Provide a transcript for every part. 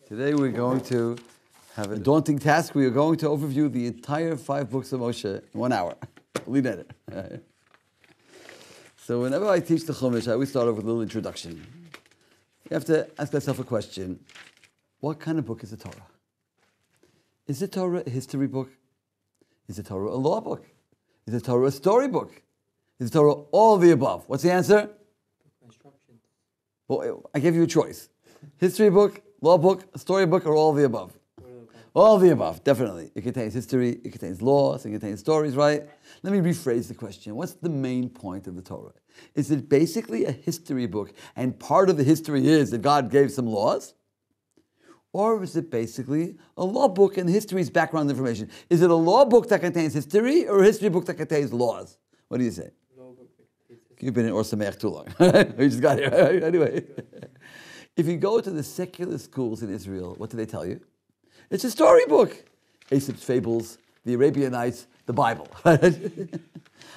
Today we're going to have a daunting task. We are going to overview the entire 5 books of Moshe in 1 hour. Leave that. So whenever I teach the Chumash, I always start off with a little introduction. You have to ask yourself a question. What kind of book is the Torah? Is the Torah a history book? Is the Torah a law book? Is the Torah a story book? Is the Torah all of the above? What's the answer? Instructions. Well, I gave you a choice. History book, law book, story book, or all of the above? All of the above, definitely. It contains history, it contains laws, it contains stories, right? Let me rephrase the question. What's the main point of the Torah? Is it basically a history book, and part of the history is that God gave some laws? Or is it basically a law book and history is background information? Is it a law book that contains history, or a history book that contains laws? What do you say? Law book. You've been in Or Sameach too long. We just got here. Anyway. If you go to the secular schools in Israel, what do they tell you? It's a storybook. Aesop's Fables, the Arabian Nights, the Bible. I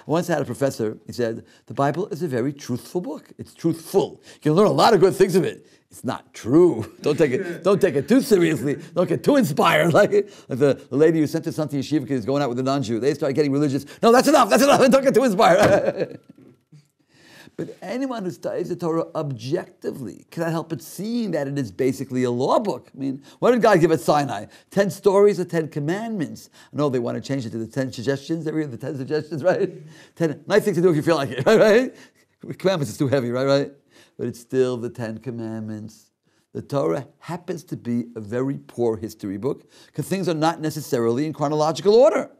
once had a professor, he said, the Bible is a very truthful book. It's truthful. You can learn a lot of good things of it. It's not true. Don't take it too seriously. Don't get too inspired. Like the lady who sent her son to yeshiva because he's going out with a non-Jew. They start getting religious. No, that's enough. Don't get too inspired. But anyone who studies the Torah objectively cannot help but seeing that it is basically a law book. I mean, what did God give at Sinai? 10 stories or 10 commandments? I know they want to change it to the 10 suggestions. Every year, the 10 suggestions, right? 10 nice things to do if you feel like it, right? Commandments is too heavy, right? But it's still the 10 commandments. The Torah happens to be a very poor history book because things are not necessarily in chronological order,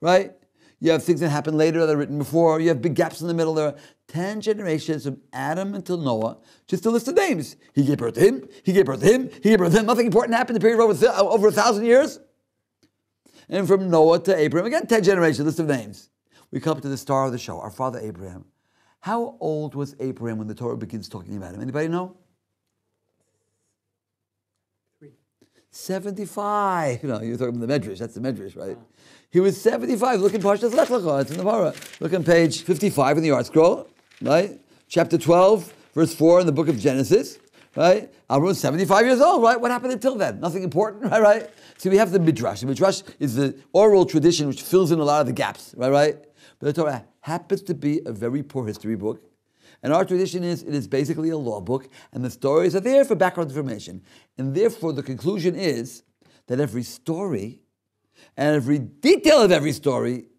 right? You have things that happen later that are written before. You have big gaps in the middle. There are 10 generations from Adam until Noah, just a list of names. He gave birth to him. He gave birth to him. He gave birth to him. Nothing important happened in the period of over 1,000 years. And from Noah to Abraham, again, 10 generations, list of names. We come to the star of the show, our father Abraham. How old was Abraham when the Torah begins talking about him? Anybody know? 75. You know, you're talking about the Midrash. That's the Midrash, right? He was 75. Look in Parshas Lech Lecha. It's in the Torah. Look on page 55 in the Art Scroll, right? Chapter 12, verse 4 in the book of Genesis, right? Abraham was 75 years old, right? What happened until then? Nothing important, right? So we have the Midrash. The Midrash is the oral tradition which fills in a lot of the gaps, right? But the Torah happens to be a very poor history book. And our tradition is, it is basically a law book, and the stories are there for background information. And therefore, the conclusion is that every story and every detail of every story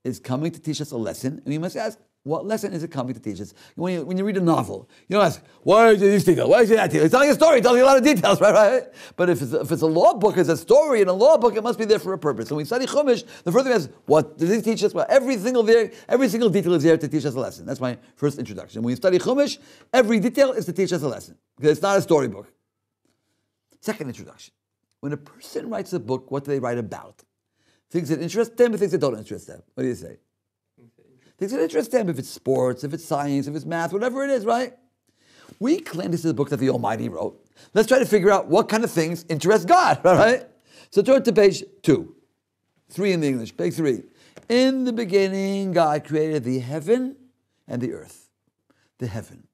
is coming to teach us a lesson. And we must ask, what lesson is it coming to teach us? When you read a novel, you don't ask, why is this detail? Why is that detail? It's telling a story, it's telling you a lot of details, right? But if it's a law book, it's a story in a law book, it must be there for a purpose. So when we study Chumash, the first thing is, what does it teach us? Well, every single detail is there to teach us a lesson. That's my first introduction. When you study Chumash, every detail is to teach us a lesson, because it's not a storybook. Second introduction. When a person writes a book, what do they write about? Things that interest them or things that don't interest them? What do you say? Things that interest them, if it's sports, if it's science, if it's math, whatever it is, right? We claim this is a book that the Almighty wrote. Let's try to figure out what kind of things interest God, right? So turn to page 2. 3 in the English, page 3. In the beginning, God created the heaven and the earth. The heaven.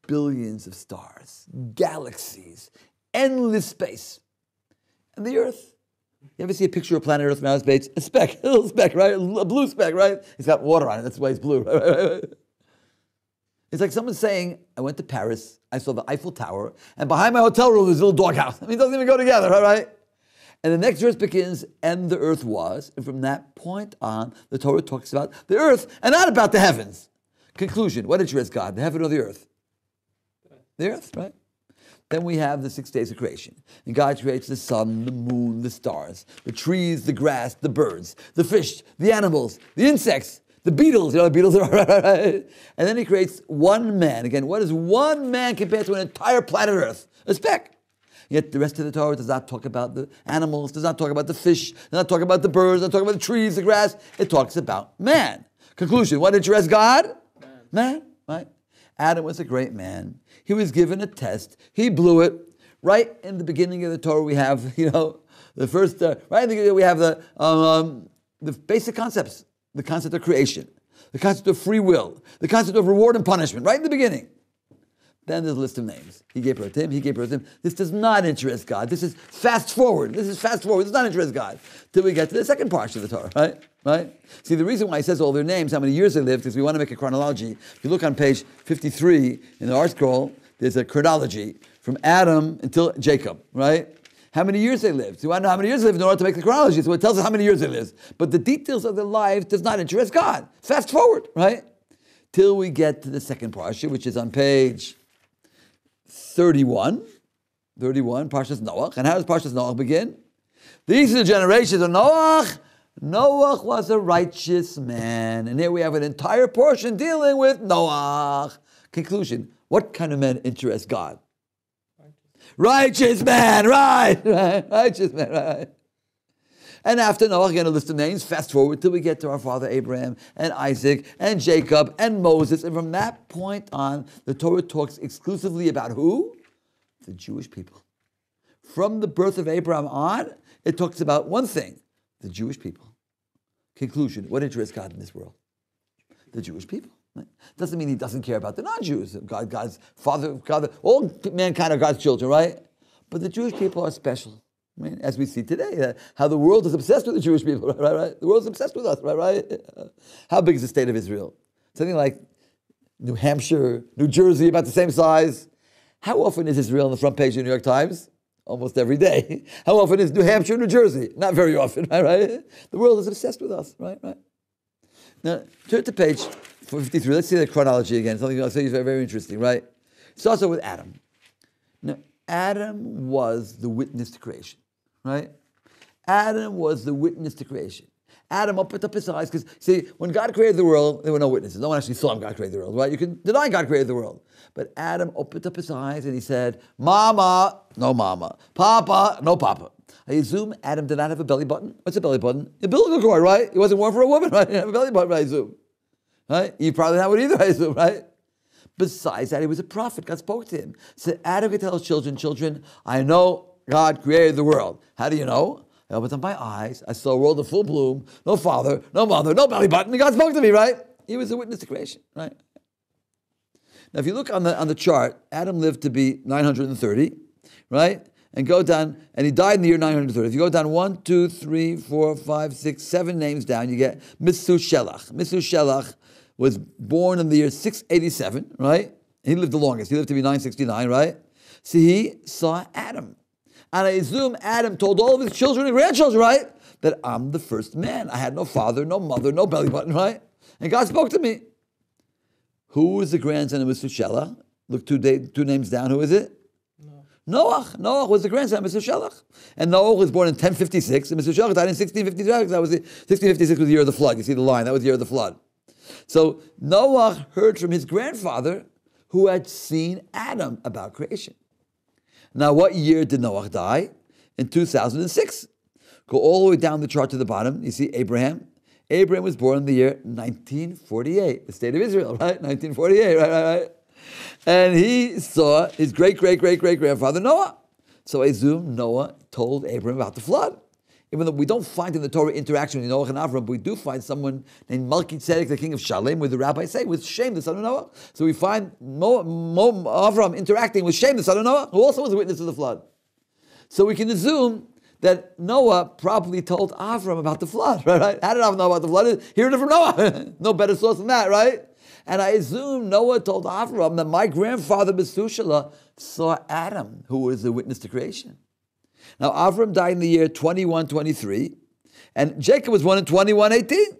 Billions of stars, galaxies, endless space. And the earth. You ever see a picture of planet Earth from outer space? A speck, a little speck, right? A blue speck, right? It's got water on it, that's why it's blue. It's like someone saying, I went to Paris, I saw the Eiffel Tower, and behind my hotel room there's a little doghouse. I mean, it doesn't even go together, right? And the next verse begins, and the earth was, and from that point on, the Torah talks about the earth, and not about the heavens. Conclusion, what interests God, the heaven or the earth? The earth, right? Then we have the 6 days of creation. And God creates the sun, the moon, the stars, the trees, the grass, the birds, the fish, the animals, the insects, the beetles. You know what beetles are, right? And then he creates one man. Again, what is one man compared to an entire planet Earth? A speck. Yet the rest of the Torah does not talk about the animals, does not talk about the fish, does not talk about the birds, does not talk about the trees, the grass. It talks about man. Conclusion, what interests God? Man, right? Adam was a great man. He was given a test. He blew it. Right in the beginning of the Torah, we have, the first, right in the beginning, we have the basic concepts. The concept of creation, the concept of free will, the concept of reward and punishment, right in the beginning. Then there's a list of names. He gave birth to him, he gave birth to him. This does not interest God. This is fast forward. This does not interest God. Till we get to the second part of the Torah, right? See, the reason why he says all their names, how many years they lived, is we want to make a chronology. If you look on page 53 in the art scroll, there's a chronology from Adam until Jacob, right? How many years they lived. So you want to know how many years they lived in order to make the chronology. So it tells us how many years they lived. But the details of their life does not interest God. Fast forward, right? Till we get to the second parsha, which is on page 31. 31, Parshas Noach. And how does Parshas Noach begin? These are the generations of Noach. Noach was a righteous man. And here we have an entire portion dealing with Noach. Conclusion, what kind of men interest God? Righteous man, right? Righteous man, right? And after Noah, again, a list of names, fast forward till we get to our father Abraham and Isaac and Jacob and Moses. And from that point on, the Torah talks exclusively about who? The Jewish people. From the birth of Abraham on, it talks about one thing, the Jewish people. Conclusion, what interests God in this world? The Jewish people. Right? Doesn't mean he doesn't care about the non-Jews. God's father, all mankind are God's children, right? But the Jewish people are special. I mean, as we see today, how the world is obsessed with the Jewish people, right? The world is obsessed with us, right? How big is the state of Israel? Something like New Hampshire, New Jersey, about the same size. How often is Israel on the front page of the New York Times? Almost every day. How often is New Hampshire, New Jersey? Not very often, right? The world is obsessed with us, right? Now, turn to page 53. Let's see the chronology again. Something I'll say is very, very interesting, right? It starts off with Adam. Now, Adam was the witness to creation, right? Adam was the witness to creation. Adam opened up his eyes, because, see, when God created the world, there were no witnesses. No one actually saw him, God created the world, right? You can deny God created the world. But Adam opened up his eyes and he said, Mama, no mama. Papa, no papa. I assume Adam did not have a belly button. What's a belly button? A umbilical cord, right? He wasn't born for a woman, right? He didn't have a belly button, I assume. Right? He probably didn't have it either, I assume, right? Besides that, he was a prophet. God spoke to him. So Adam could tell his children, I know God created the world. How do you know? I opened up my eyes. I saw a world in full bloom. No father, no mother, no belly button. And God spoke to me, right? He was a witness to creation, right? Now, if you look on the chart, Adam lived to be 930, right? And go down, and he died in the year 930. If you go down 1, 2, 3, 4, 5, 6, 7 names down, you get Methuselah. Methuselah was born in the year 687, right? He lived the longest. He lived to be 969, right? So he saw Adam. And I assume Adam told all of his children and grandchildren, right? That I'm the first man. I had no father, no mother, no belly button, right? And God spoke to me. Who is the grandson of Methuselah? Look two names down. Who is it? Noach. Noach was the grandson of Methuselah. And Noach was born in 1056, and Methuselah died in 1656. 1656 was the year of the flood. You see the line, that was the year of the flood. So Noach heard from his grandfather, who had seen Adam, about creation. Now, what year did Noach die? In 2006. Go all the way down the chart to the bottom. You see Abraham. Abraham was born in the year 1948, the state of Israel, right? 1948, right. And he saw his great-great-great-great-grandfather Noah. So I assume Noah told Abraham about the flood. Even though we don't find in the Torah interaction with Noah and Avram, but we do find someone named Melchizedek, the king of Shalem, where the rabbis say, with Shem, the son of Noah. So we find Avram interacting with Shem, the son of Noah, who also was a witness of the flood. So we can assume that Noah probably told Avram about the flood, right? How did Avram know about the flood? Hearing it from Noah. No better source than that, right? And I assume Noah told Avram that my grandfather Methuselah saw Adam, who was a witness to creation. Now, Avram died in the year 2123, and Jacob was born in 2118,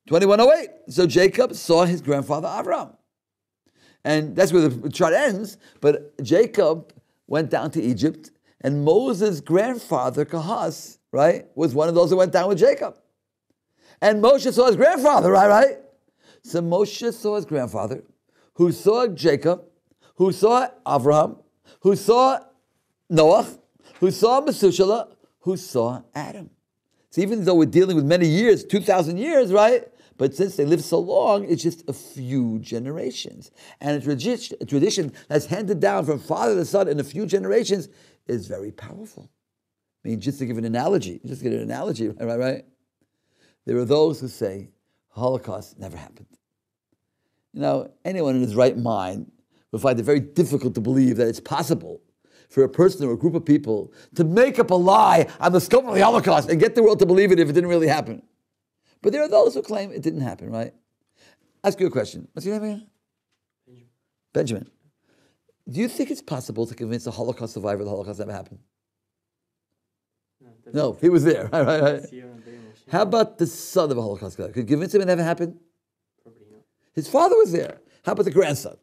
2108. So Jacob saw his grandfather Avram. And that's where the chart ends, but Jacob went down to Egypt, and Moses' grandfather, Kahas, right, was one of those who went down with Jacob. And Moshe saw his grandfather, right? So Moshe saw his grandfather, who saw Jacob, who saw Abraham, who saw Noah, who saw Methuselah, who saw Adam. So even though we're dealing with many years, 2,000 years, right? But since they lived so long, it's just a few generations. And a tradition that's handed down from father to son in a few generations is very powerful. I mean, just to give an analogy, right? There are those who say Holocaust never happened. You know, anyone in his right mind will find it very difficult to believe that it's possible for a person or a group of people to make up a lie on the scope of the Holocaust and get the world to believe it if it didn't really happen. But there are those who claim it didn't happen, right? Ask you a question. What's your name again? Benjamin. Do you think it's possible to convince a Holocaust survivor the Holocaust never happened? No, he was there. Right. How about the son of a Holocaust guy? Could you convince him it never happened? Probably not. His father was there. How about the grandson?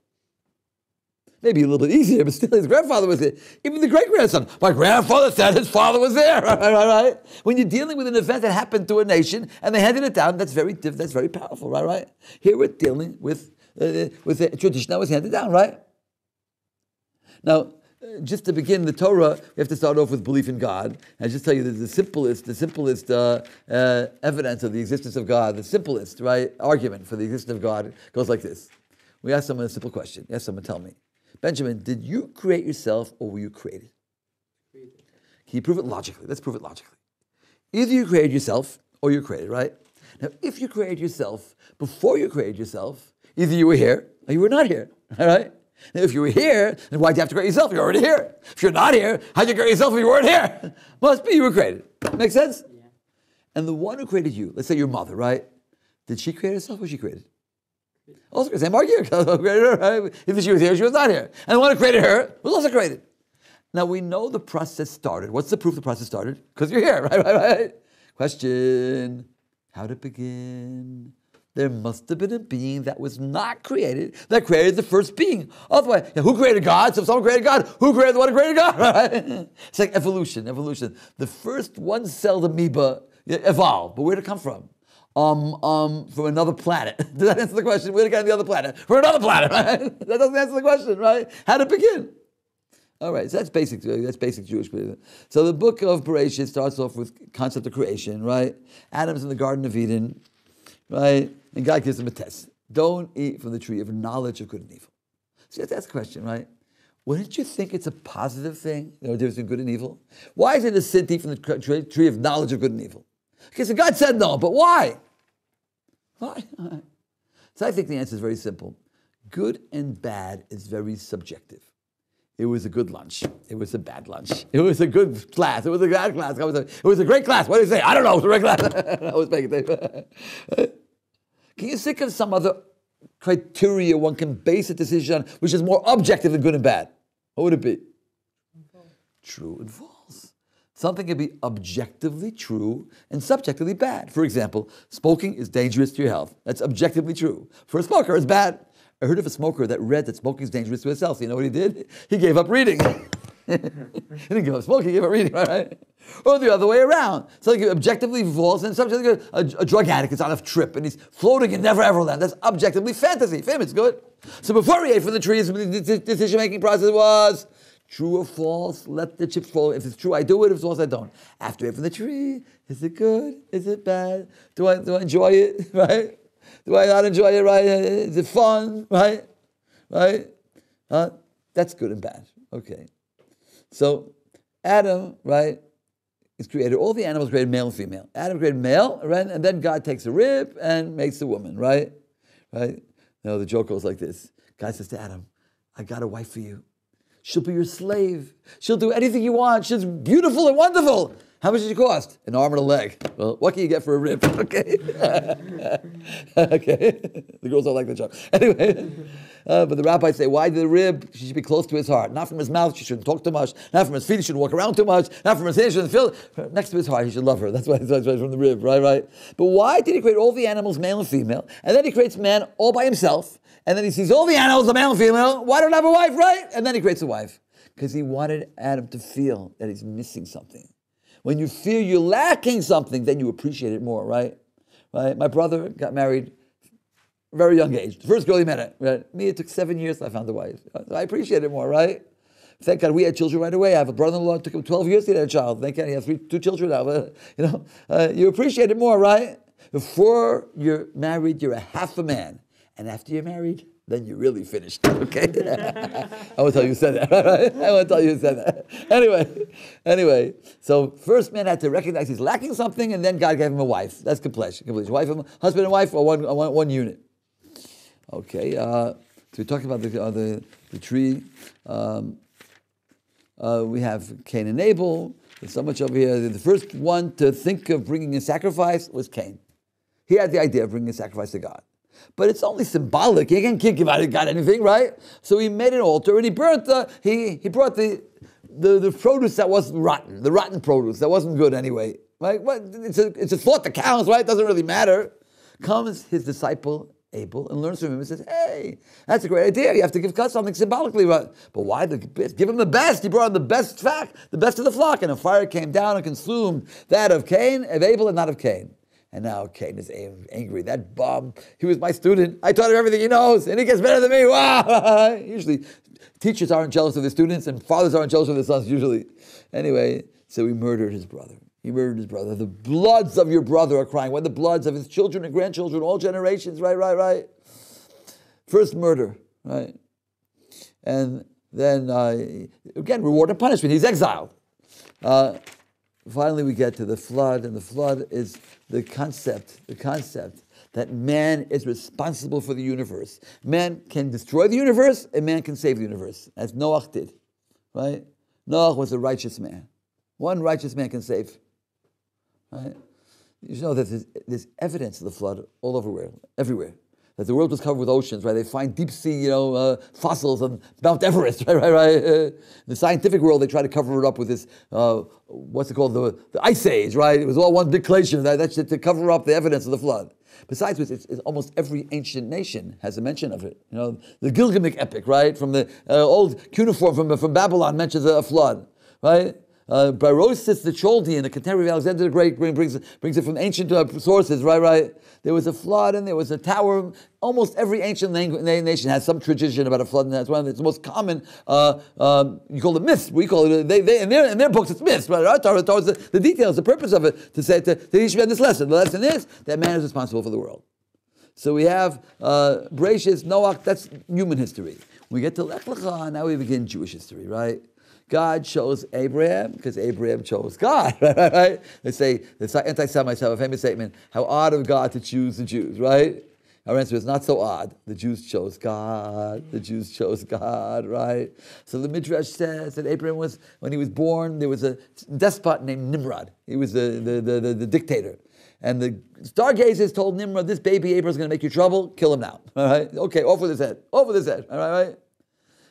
Maybe a little bit easier, but still his grandfather was there. Even the great-grandson. My grandfather said his father was there, right? When you're dealing with an event that happened to a nation and they handed it down, that's very powerful, right? Here we're dealing with a tradition that was handed down, right? Now, just to begin the Torah, we have to start off with belief in God. And I just tell you that the simplest evidence of the existence of God, the simplest, right, argument for the existence of God goes like this. We ask someone a simple question. Ask someone, tell me, Benjamin, did you create yourself or were you created? Created. Can you prove it logically? Let's prove it logically. Either you created yourself or you're created, right? Now, if you created yourself before you created yourself, either you were here or you were not here, all right? Now, if you were here, then why'd you have to create yourself? You're already here. If you're not here, how'd you create yourself if you weren't here? Must be you were created. Make sense? Yeah. And the one who created you, let's say your mother, right? Did she create herself or was she created? Also, same argument. Right? Either she was here or she was not here. And the one who created her was also created. Now, we know the process started. What's the proof the process started? Because you're here, right? Question, how did it begin? There must have been a being that was not created that created the first being. Otherwise, who created God? So if someone created God, who created the one who created God? Right? It's like evolution. The first one-celled amoeba evolved, but where did it come from? From another planet. Does that answer the question? Where did it get on the other planet? From another planet, right? That doesn't answer the question, right? How did it begin? All right, so that's basic Jewish belief. So the book of Bereshit starts off with concept of creation, right? Adam's in the Garden of Eden, right? And God gives him a test. Don't eat from the tree of knowledge of good and evil. So you have to ask the question, right? Wouldn't you think it's a positive thing? You know, the difference between good and evil? Why is it a sin to eat from the tree of knowledge of good and evil? Okay, so God said no, but why? Why? So I think the answer is very simple. Good and bad is very subjective. It was a good lunch. It was a bad lunch. It was a good class. It was a bad class. It was a great class. What do you say? I don't know. It was a great class. I was making it. Can you think of some other criteria one can base a decision on which is more objective than good and bad? What would it be? True and false. Something can be objectively true and subjectively bad. For example, smoking is dangerous to your health. That's objectively true. For a smoker, it's bad. I heard of a smoker that read that smoking is dangerous to his health. You know what he did? He gave up reading. He didn't give up smoking, he gave up reading, right? Or the other way around. Something objectively false and subjectively a drug addict is on a trip and he's floating in never ever land. That's objectively fantasy. Fame is good. So before he ate from the trees, the decision-making process was true or false, let the chips fall. If it's true, I do it. If it's false, I don't. After I ate from the tree, is it good? Is it bad? Do I enjoy it, right? Do I not enjoy it, right? Is it fun, right? Right? That's good and bad. Okay. So Adam, right, is created. All the animals created male and female. Adam created male, right? And then God takes a rib and makes a woman, right? Right? No, the joke goes like this. God says to Adam, I got a wife for you. She'll be your slave. She'll do anything you want. She's beautiful and wonderful. How much does she cost? An arm and a leg. Well, what can you get for a rib? Okay. Okay. The girls don't like the joke. Anyway, but the rabbis say, why the rib? She should be close to his heart. Not from his mouth, she shouldn't talk too much. Not from his feet, he shouldn't walk around too much. Not from his hands, she shouldn't feel. Next to his heart, he should love her. That's why it's from the rib, right? But why did he create all the animals, male and female? And then he creates man all by himself. And then he sees all the animals, the male and female. Why don't I have a wife, right? And then he creates a wife. Because he wanted Adam to feel that he's missing something. When you feel you're lacking something, then you appreciate it more, right? Right? My brother got married at a very young age. The first girl he met, right? Me, it took 7 years till I found a wife. I appreciate it more, right? Thank God we had children right away. I have a brother-in-law, it took him 12 years to get a child. Thank God he has two children now. You appreciate it more, right? Before you're married, you're a half a man. And after you're married, then you're really finished, okay? I won't tell you who said that, right? I won't tell you who said that. Anyway, so first man had to recognize he's lacking something, and then God gave him a wife. That's completion. Husband and wife, or one unit. Okay, so we're talking about the tree. We have Cain and Abel. There's so much over here. The first one to think of bringing a sacrifice was Cain. He had the idea of bringing a sacrifice to God. But it's only symbolic. He can't give God anything, right? So he made an altar and he burnt he brought the produce that wasn't rotten, the rotten produce that wasn't good anyway. Right? Well, it's a thought that counts, right? It doesn't really matter. Comes his disciple Abel and learns from him and says, hey, that's a great idea. You have to give God something symbolically, right? But why the best? Give him the best. He brought him the best of the flock. And a fire came down and consumed that of Abel and not of Cain. And now Cain is angry. That bum, he was my student. I taught him everything he knows, and he gets better than me. Wow! Usually, teachers aren't jealous of their students, and fathers aren't jealous of their sons, usually. Anyway, so he murdered his brother. The bloods of your brother are crying. When the bloods of his children and grandchildren, all generations, right. First murder, right? And then, again, reward and punishment. He's exiled. Finally, we get to the flood, and the flood is the concept that man is responsible for the universe. Man can destroy the universe, and man can save the universe, as Noah did, right? Noah was a righteous man. One righteous man can save, right? You should know that there's evidence of the flood all everywhere. That the world was covered with oceans, right? They find deep sea, fossils on Mount Everest, right. In the scientific world, they try to cover it up with this, what's it called, the ice age, right? It was all one big glacier. That's to cover up the evidence of the flood. Besides which, it's almost every ancient nation has a mention of it. The Gilgamesh epic, right? From the old cuneiform from Babylon mentions a flood, right? Berosus the Chaldean, the contemporary of Alexander the Great, brings it from ancient sources, right? There was a flood and there was a tower. Almost every ancient nation has some tradition about a flood, and that's one of the most common. You call it myths. We call it. They in their books it's myths, right? Our Torah tells the details, the purpose of it, to teach you this lesson. The lesson is that man is responsible for the world. So we have Bereshis, Noah. That's human history. When we get to Lech Lecha, now we begin Jewish history, right? God chose Abraham because Abraham chose God, right? They say, the anti-Semites have a famous statement, how odd of God to choose the Jews, right? Our answer is not so odd. The Jews chose God. The Jews chose God, right? So the Midrash says that Abraham when he was born, there was a despot named Nimrod. He was the dictator. And the stargazers told Nimrod, this baby Abraham's going to make you trouble, kill him now, all right? Okay, off with his head, all right?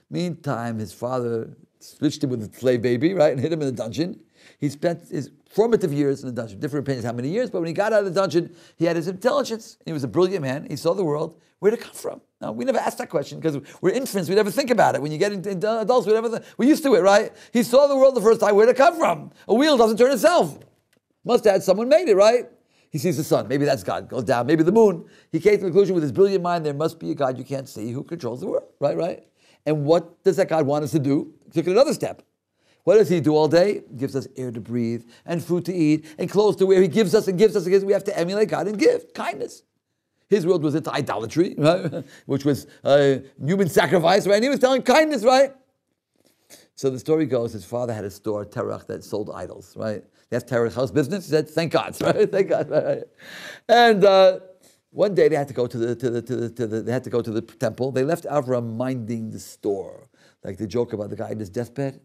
Meantime, his father switched him with a slave baby, right, and hid him in the dungeon. He spent his formative years in the dungeon. Different opinions how many years, but when he got out of the dungeon, he had his intelligence. He was a brilliant man. He saw the world. Where'd it come from? Now, we never asked that question because we're infants. We never think about it. When you get into adults, we're used to it, right? He saw the world the first time. Where'd it come from? A wheel doesn't turn itself. Must have had someone made it, right? He sees the sun. Maybe that's God. Goes down. Maybe the moon. He came to the conclusion with his brilliant mind, there must be a God you can't see who controls the world, right? And what does that God want us to do? He took it another step. What does he do all day? He gives us air to breathe, and food to eat, and clothes to wear. He gives us and gives us and gives us. We have to emulate God and give kindness. His world was into idolatry, right? Which was human sacrifice, right? And he was telling kindness, right? So the story goes, his father had a store, Terach, that sold idols, right? That's Terach house business. He said, thank God, right? Thank God, right? And one day they had to go to the temple. They left Avram minding the store, like the joke about the guy in his deathbed.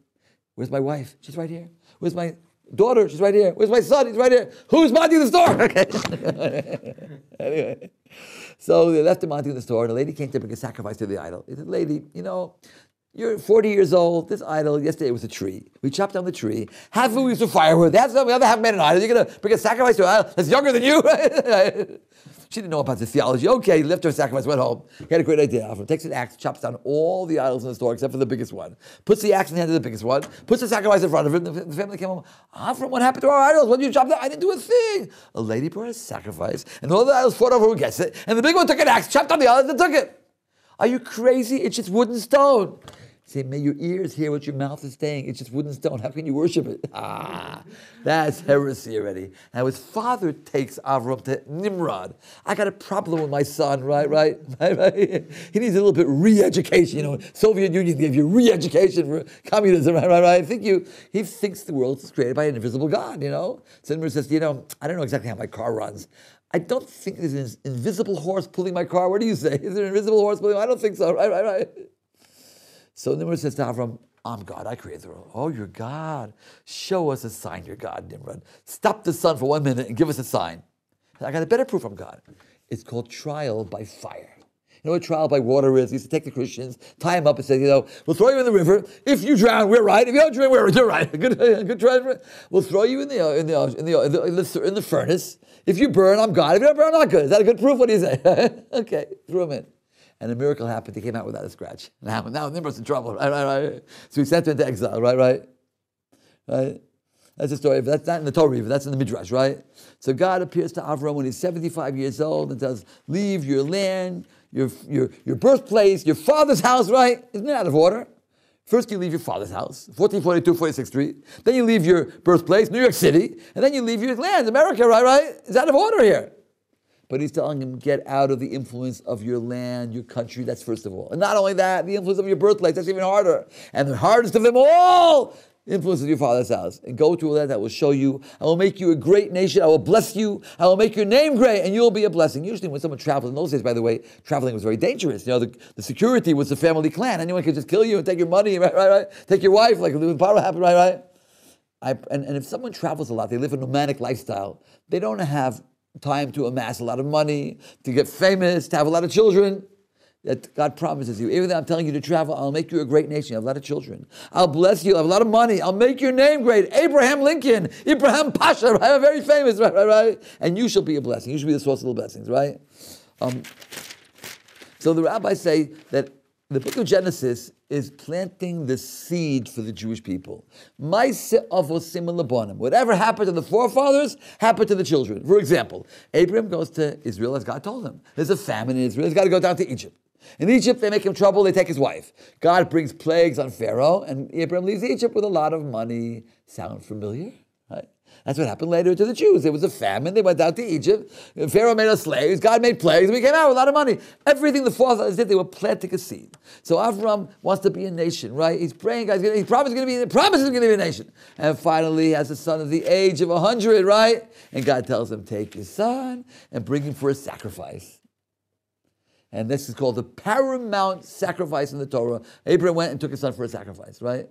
Where's my wife? She's right here. Where's my daughter? She's right here. Where's my son? He's right here. Who's minding the store? Okay. Anyway, so they left him minding the store, and a lady came to bring a sacrifice to the idol. He said, lady, You're 40 years old. This idol, yesterday it was a tree. We chopped down the tree. Half of it we used to firewood. The other half made an idol. You're going to bring a sacrifice to an idol that's younger than you? She didn't know about the theology. Okay, left her sacrifice, went home. He had a great idea. Avram takes an axe, chops down all the idols in the store except for the biggest one. Puts the axe in the hand of the biggest one. Puts the sacrifice in front of him. The family came home. Avram, what happened to our idols? What did you chop down? I didn't do a thing. A lady brought a sacrifice, and all the idols fought over who gets it. And the big one took an axe, chopped down the idols, and took it. Are you crazy? It's just wood and stone. Say, may your ears hear what your mouth is saying. It's just wood and stone. How can you worship it? That's heresy already. Now his father takes Avram to Nimrod. I got a problem with my son, right? He needs a little bit re-education. Soviet Union gave you re-education for communism, right? I think he thinks the world is created by an invisible God, So Nimrod says, I don't know exactly how my car runs. I don't think there's an invisible horse pulling my car. What do you say? Is there an invisible horse pulling? I don't think so, right. So Nimrod says to Avram, I'm God, I created the world. Oh, you're God. Show us a sign you're God, Nimrod. Stop the sun for 1 minute and give us a sign. I got a better proof from God. It's called trial by fire. You know what trial by water is? He used to take the Christians, tie them up and say, we'll throw you in the river. If you drown, we're right. If you don't drown, you're right. Good try. We'll throw you in the furnace. If you burn, I'm God. If you don't burn, I'm not good. Is that a good proof? What do you say? Okay, threw him in. And a miracle happened. He came out without a scratch. Now Nimrod's in trouble. Right. So he sent him into exile. Right. That's the story. That's not in the Torah, but that's in the Midrash. Right. So God appears to Avram when he's 75 years old and says, "Leave your land, your birthplace, your father's house." Right? Isn't it out of order? First you leave your father's house, 1442 46th Street. Then you leave your birthplace, New York City, and then you leave your land, America. Right? It's out of order here. But he's telling him, get out of the influence of your land, your country, that's first of all. And not only that, the influence of your birthplace, that's even harder. And the hardest of them all, the influence of your father's house. And go to a land that will show you, I will make you a great nation, I will bless you, I will make your name great, and you'll be a blessing. Usually when someone travels, in those days, by the way, traveling was very dangerous. The security was the family clan. Anyone could just kill you and take your money, right? Take your wife, like when Paro happened, right? And if someone travels a lot, they live a nomadic lifestyle, they don't have time to amass a lot of money, to get famous, to have a lot of children. That God promises you. Even though I'm telling you to travel, I'll make you a great nation. You have a lot of children. I'll bless you. I'll have a lot of money. I'll make your name great. Abraham Lincoln, Ibrahim Pasha, right? Very famous, right? And you shall be a blessing. You shall be the source of the blessings, right? So the rabbis say that the book of Genesis is planting the seed for the Jewish people. Whatever happened to the forefathers, happened to the children. For example, Abraham goes to Israel as God told him. There's a famine in Israel. He's got to go down to Egypt. In Egypt, they make him trouble. They take his wife. God brings plagues on Pharaoh, and Abraham leaves Egypt with a lot of money. Sound familiar? Right? That's what happened later to the Jews. There was a famine. They went down to Egypt. Pharaoh made us slaves. God made plagues. We came out with a lot of money. Everything the forefathers did, they were planting a seed. So Avram wants to be a nation, right? He's praying. He promises he's going to be a nation. And finally, he has a son at the age of 100, right? And God tells him, take his son and bring him for a sacrifice. And this is called the paramount sacrifice in the Torah. Abraham went and took his son for a sacrifice, right?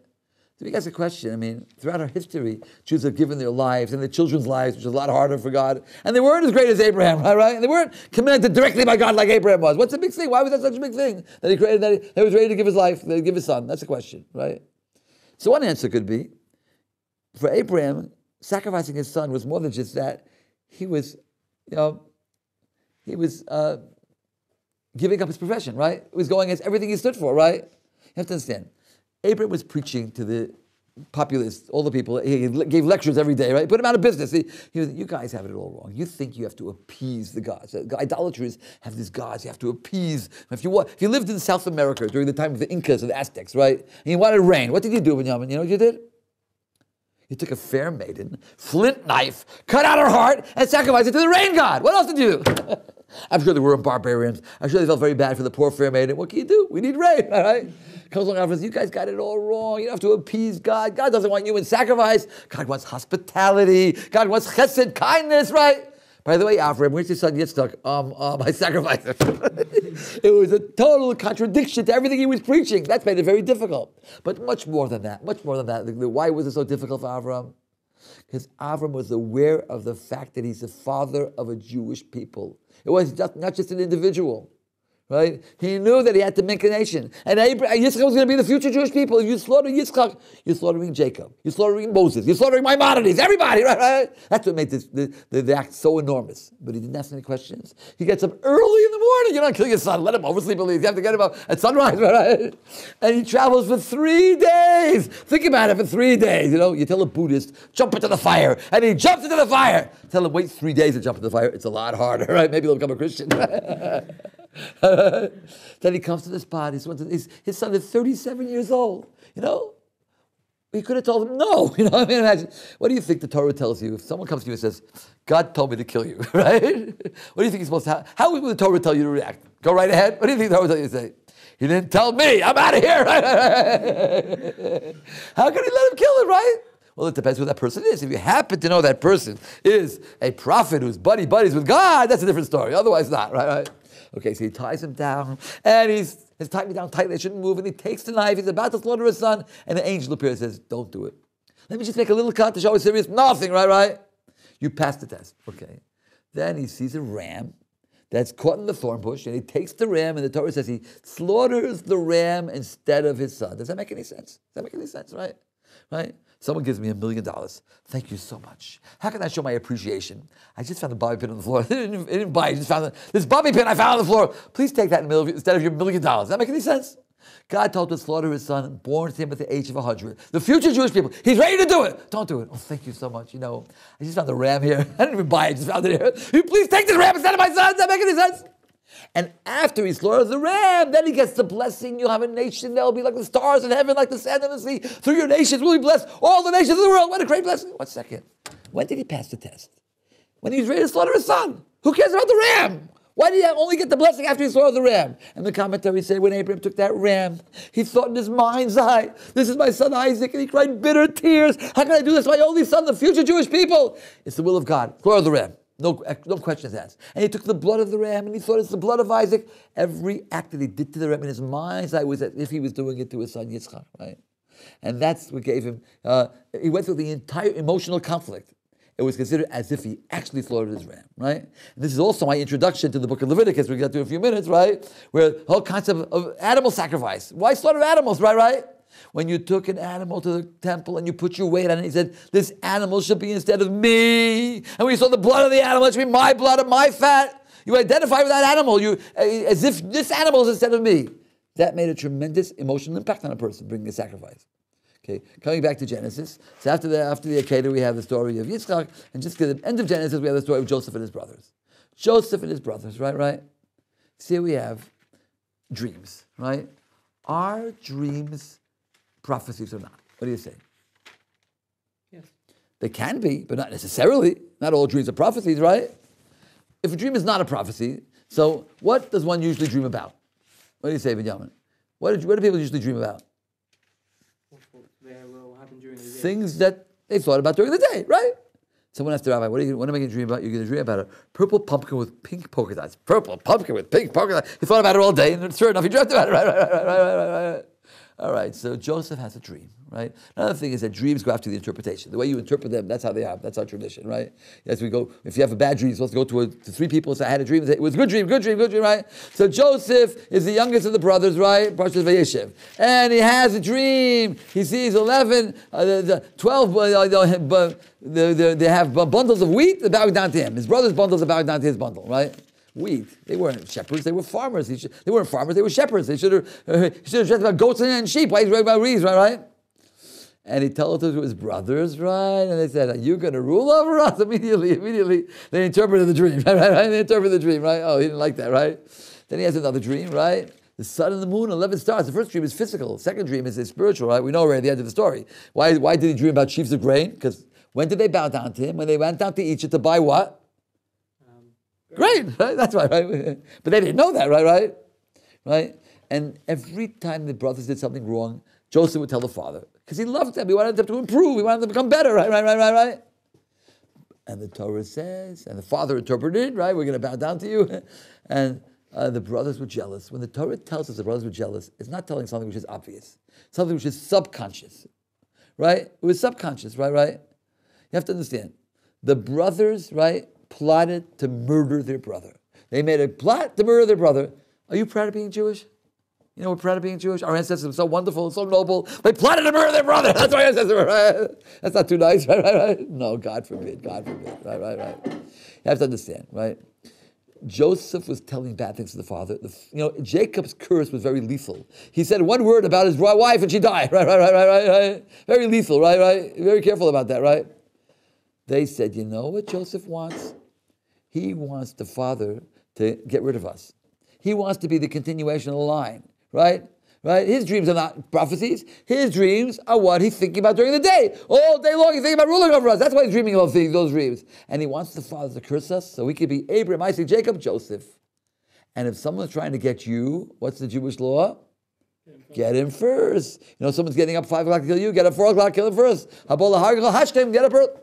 So you guys a question. Throughout our history, Jews have given their lives and their children's lives, which is a lot harder for God. And they weren't as great as Abraham, right? And they weren't commanded directly by God like Abraham was. What's the big thing? Why was that such a big thing? That he created, that he was ready to give his life, to give his son. That's the question, right? So one answer could be, for Abraham, sacrificing his son was more than just that. He was giving up his profession, right? It was going against everything he stood for, right? You have to understand. Abraham was preaching to the populace, all the people. He gave lectures every day, right? Put him out of business. He was, you guys have it all wrong. You think you have to appease the gods. Idolaters have these gods you have to appease. If you lived in South America during the time of the Incas or the Aztecs, right? And you wanted rain, what did you do, Benjamin? You know what you did? You took a fair maiden, flint knife, cut out her heart, and sacrificed it to the rain god. What else did you do? I'm sure they were barbarians. I'm sure they felt very bad for the poor fair maiden. What can you do? We need rain, all right? Comes along and says, you guys got it all wrong. You don't have to appease God. God doesn't want human sacrifice. God wants hospitality. God wants chesed, kindness, right? By the way, Avram, where's your son Yitzchak? I sacrificed him. It was a total contradiction to everything he was preaching. That's made it very difficult. But much more than that. Why was it so difficult for Avram? Because Avram was aware of the fact that he's the father of a Jewish people. It was not just an individual, Right? He knew that he had to make a nation. And Yitzchak was going to be the future Jewish people. If you slaughter Yitzchak, you're slaughtering Jacob. You're slaughtering Moses. You're slaughtering Maimonides. Everybody, right? That's what made the act so enormous. But he didn't ask any questions. He gets up early in the morning. You don't kill your son. Let him oversleep at least. You have to get him up at sunrise, right? And he travels for 3 days. Think about it, for 3 days. You tell a Buddhist, jump into the fire. And he jumps into the fire. Tell him, wait 3 days to jump into the fire. It's a lot harder, right? Maybe he'll become a Christian. Then he comes to the spot. His son is 37 years old. He could have told him no. Imagine. What do you think the Torah tells you if someone comes to you and says, "God told me to kill you," right? What do you think he's supposed to? How would the Torah tell you to react? Go right ahead. What do you think the Torah tell you to say? He didn't tell me. I'm out of here. How can he let him kill him, right? Well, it depends who that person is. If you happen to know that person is a prophet who's buddies with God, that's a different story. Otherwise, not, right? Okay, so he ties him down, and he's tied me down tightly, I shouldn't move, and he takes the knife, he's about to slaughter his son, and the angel appears and says, don't do it. Let me just make a little cut to show how serious. Nothing, right? You passed the test. Okay. Then he sees a ram that's caught in the thorn bush, and he takes the ram, and the Torah says he slaughters the ram instead of his son. Does that make any sense? Right? Someone gives me $1 million. Thank you so much. How can I show my appreciation? I just found a bobby pin on the floor. I didn't buy it. I just found this bobby pin I found on the floor. Please take that instead of your $1 million. Does that make any sense? God told him to slaughter his son, born to him at the age of 100. The future Jewish people. He's ready to do it. Don't do it. Oh, thank you so much. I just found the ram here. I didn't even buy it. I just found it here. Will you please take this ram instead of my son? Does that make any sense? And after he slaughters the ram, then he gets the blessing. You'll have a nation that will be like the stars in heaven, like the sand in the sea. Through your nations will be blessed all the nations of the world. What a great blessing. 1 second. When did he pass the test? When he was ready to slaughter his son. Who cares about the ram? Why did he only get the blessing after he slaughtered the ram? And the commentary said when Abraham took that ram, he thought in his mind's eye, this is my son Isaac, and he cried bitter tears. How can I do this to my only son, the future Jewish people? It's the will of God. Slaughter the ram. No questions asked. And he took the blood of the ram and he thought it's the blood of Isaac. Every act that he did to the ram in his mind's eye was as if he was doing it to his son Yitzchak, right? And that's what gave him, he went through the entire emotional conflict. It was considered as if he actually slaughtered his ram, right? And this is also my introduction to the book of Leviticus, we'll get to in a few minutes, right? Where the whole concept of animal sacrifice. Why slaughter animals, right? When you took an animal to the temple and you put your weight on it, he said, this animal should be instead of me. And when you saw the blood of the animal, it should be my blood and my fat. You identify with that animal, as if this animal is instead of me. That made a tremendous emotional impact on a person, bringing a sacrifice. Okay, coming back to Genesis. So after the Akedah, we have the story of Yitzchak, and just at the end of Genesis, we have the story of Joseph and his brothers. Joseph and his brothers, right? So here we have dreams, right? Are dreams prophecies or not? What do you say? Yes. They can be, but not necessarily. Not all dreams are prophecies, right? If a dream is not a prophecy, so what does one usually dream about? What do you say, Benjamin? What do people usually dream about? That will happen during the day. Things that they thought about during the day, right? Someone asked the rabbi, what am I going to dream about? You're going to dream about a purple pumpkin with pink polka dots. Purple pumpkin with pink polka dots. He thought about it all day, and sure enough, he dreamt about it. Right. All right, so Joseph has a dream, right? Another thing is that dreams go after the interpretation. The way you interpret them, that's how they are. That's our tradition, right? As we go, if you have a bad dream, you're supposed to go to 3 people and say, I had a dream. And say, it was a good dream, right? So Joseph is the youngest of the brothers, right? Parshas Vayeshev. And he has a dream. He sees 12, they have bundles of wheat, they're bowing down to him. His brother's bundles are bowing down to his bundle, right? Wheat. They weren't shepherds, they were farmers. They weren't farmers, they were shepherds. He should have dreamt about goats and sheep. Why he's writing about reeds, right? And he told it to his brothers, right? And they said, are you going to rule over us? Immediately, they interpreted the dream, right? They interpreted the dream, right? Oh, he didn't like that, right? Then he has another dream, right? The sun and the moon, 11 stars. The first dream is physical. The second dream is spiritual, right? We know already at the end of the story. Why did he dream about sheaves of grain? Because when did they bow down to him? When they went down to Egypt to buy what? Grain, right? That's right? But they didn't know that, right? And every time the brothers did something wrong, Joseph would tell the father, because he loved them. He wanted them to improve. He wanted them to become better, right? And the Torah says, and the father interpreted, right? We're going to bow down to you. And the brothers were jealous. When the Torah tells us the brothers were jealous, it's not telling something which is obvious, something which is subconscious, right? It was subconscious, right? You have to understand, the brothers, right, plotted to murder their brother. They made a plot to murder their brother. Are you proud of being Jewish? You know, we're proud of being Jewish. Our ancestors were so wonderful, so noble. They plotted to murder their brother. That's why our ancestors were, right? That's not too nice, right? No, God forbid, right. You have to understand, right? Joseph was telling bad things to the father. Jacob's curse was very lethal. He said one word about his wife and she died, right. Very lethal, right. Very careful about that, right? They said, you know what Joseph wants? He wants the father to get rid of us. He wants to be the continuation of the line. Right? His dreams are not prophecies. His dreams are what he's thinking about during the day. All day long he's thinking about ruling over us. That's why he's dreaming of those dreams. And he wants the father to curse us so we could be Abraham, Isaac, Jacob, Joseph. And if someone's trying to get you, what's the Jewish law? Get him first. Someone's getting up 5 o'clock to kill you, get up 4 o'clock, kill him first. Get up early.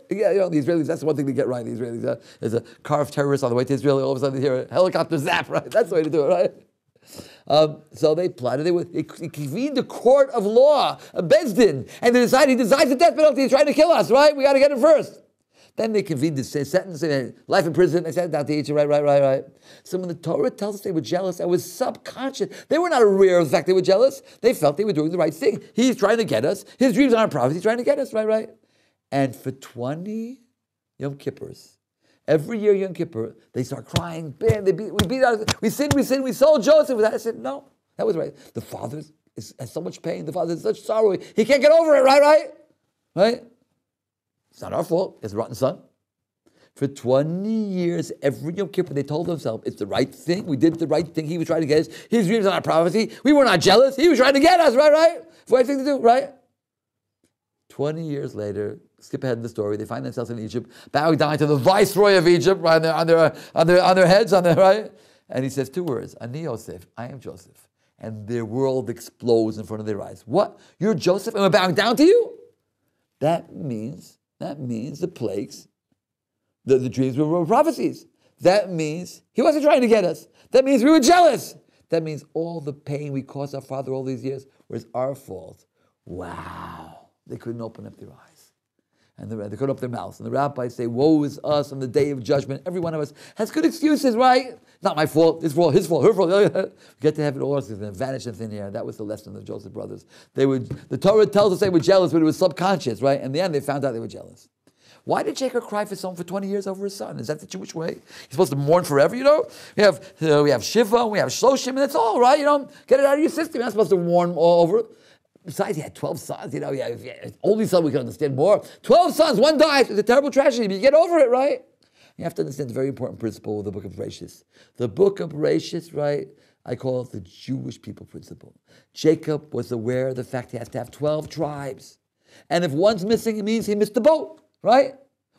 The Israelis, that's the one thing to get right. The Israelis, there's a car of terrorists on the way to Israel, all of a sudden they hear a helicopter zap, right? That's the way to do it, right? So they plotted. They convened a court of law, a Beis Din, and he decides the death penalty. He's trying to kill us, right? We got to get him first. Then they convened the sentence, life in prison. They sent it down to each, right. So when the Torah tells us they were jealous, it was subconscious. They were not aware of the fact they were jealous. They felt they were doing the right thing. He's trying to get us. His dreams aren't prophets. He's trying to get us, right. And for 20 Yom Kippurs, every year Yom Kippur, they start crying. Bam, we sinned, we sold Joseph. I said, no, that was right. The father has so much pain. The father has such sorrow. He can't get over it, right? It's not our fault. It's a rotten son. For 20 years, every Yom Kippur, they told themselves, it's the right thing. We did the right thing. He was trying to get us. His dreams are not prophecy. We were not jealous. He was trying to get us, right? It's the right thing to do, right? 20 years later, skip ahead in the story, they find themselves in Egypt, bowing down to the viceroy of Egypt, right, on their heads, right? And he says 2 words, Ani Yosef, I am Joseph. And their world explodes in front of their eyes. What? You're Joseph and we're bowing down to you? That means the plagues, the dreams were prophecies. That means he wasn't trying to get us. That means we were jealous. That means all the pain we caused our father all these years was our fault. Wow. They couldn't open up their eyes. And they couldn't open up their mouths. And the rabbis say, woe is us on the day of judgment. Every one of us has good excuses, right? Not my fault, his fault, her fault. We get to heaven, all is going to vanish in thin air. That was the lesson of the Joseph brothers. The Torah tells us they were jealous, but it was subconscious, right? In the end, they found out they were jealous. Why did Jacob cry for someone for 20 years over his son? Is that the Jewish way? He's supposed to mourn forever, We have Shiva, we have Shloshim, and that's all, right? Get it out of your system. You're not supposed to mourn all over. Besides, he had 12 sons, only son we can understand more. 12 sons, one died. It's a terrible tragedy, but you get over it, right? You have to understand the very important principle of the book of Bereshis. The book of Bereshis, right, I call it the Jewish people principle. Jacob was aware of the fact he has to have 12 tribes. And if one's missing, it means he missed the boat, right?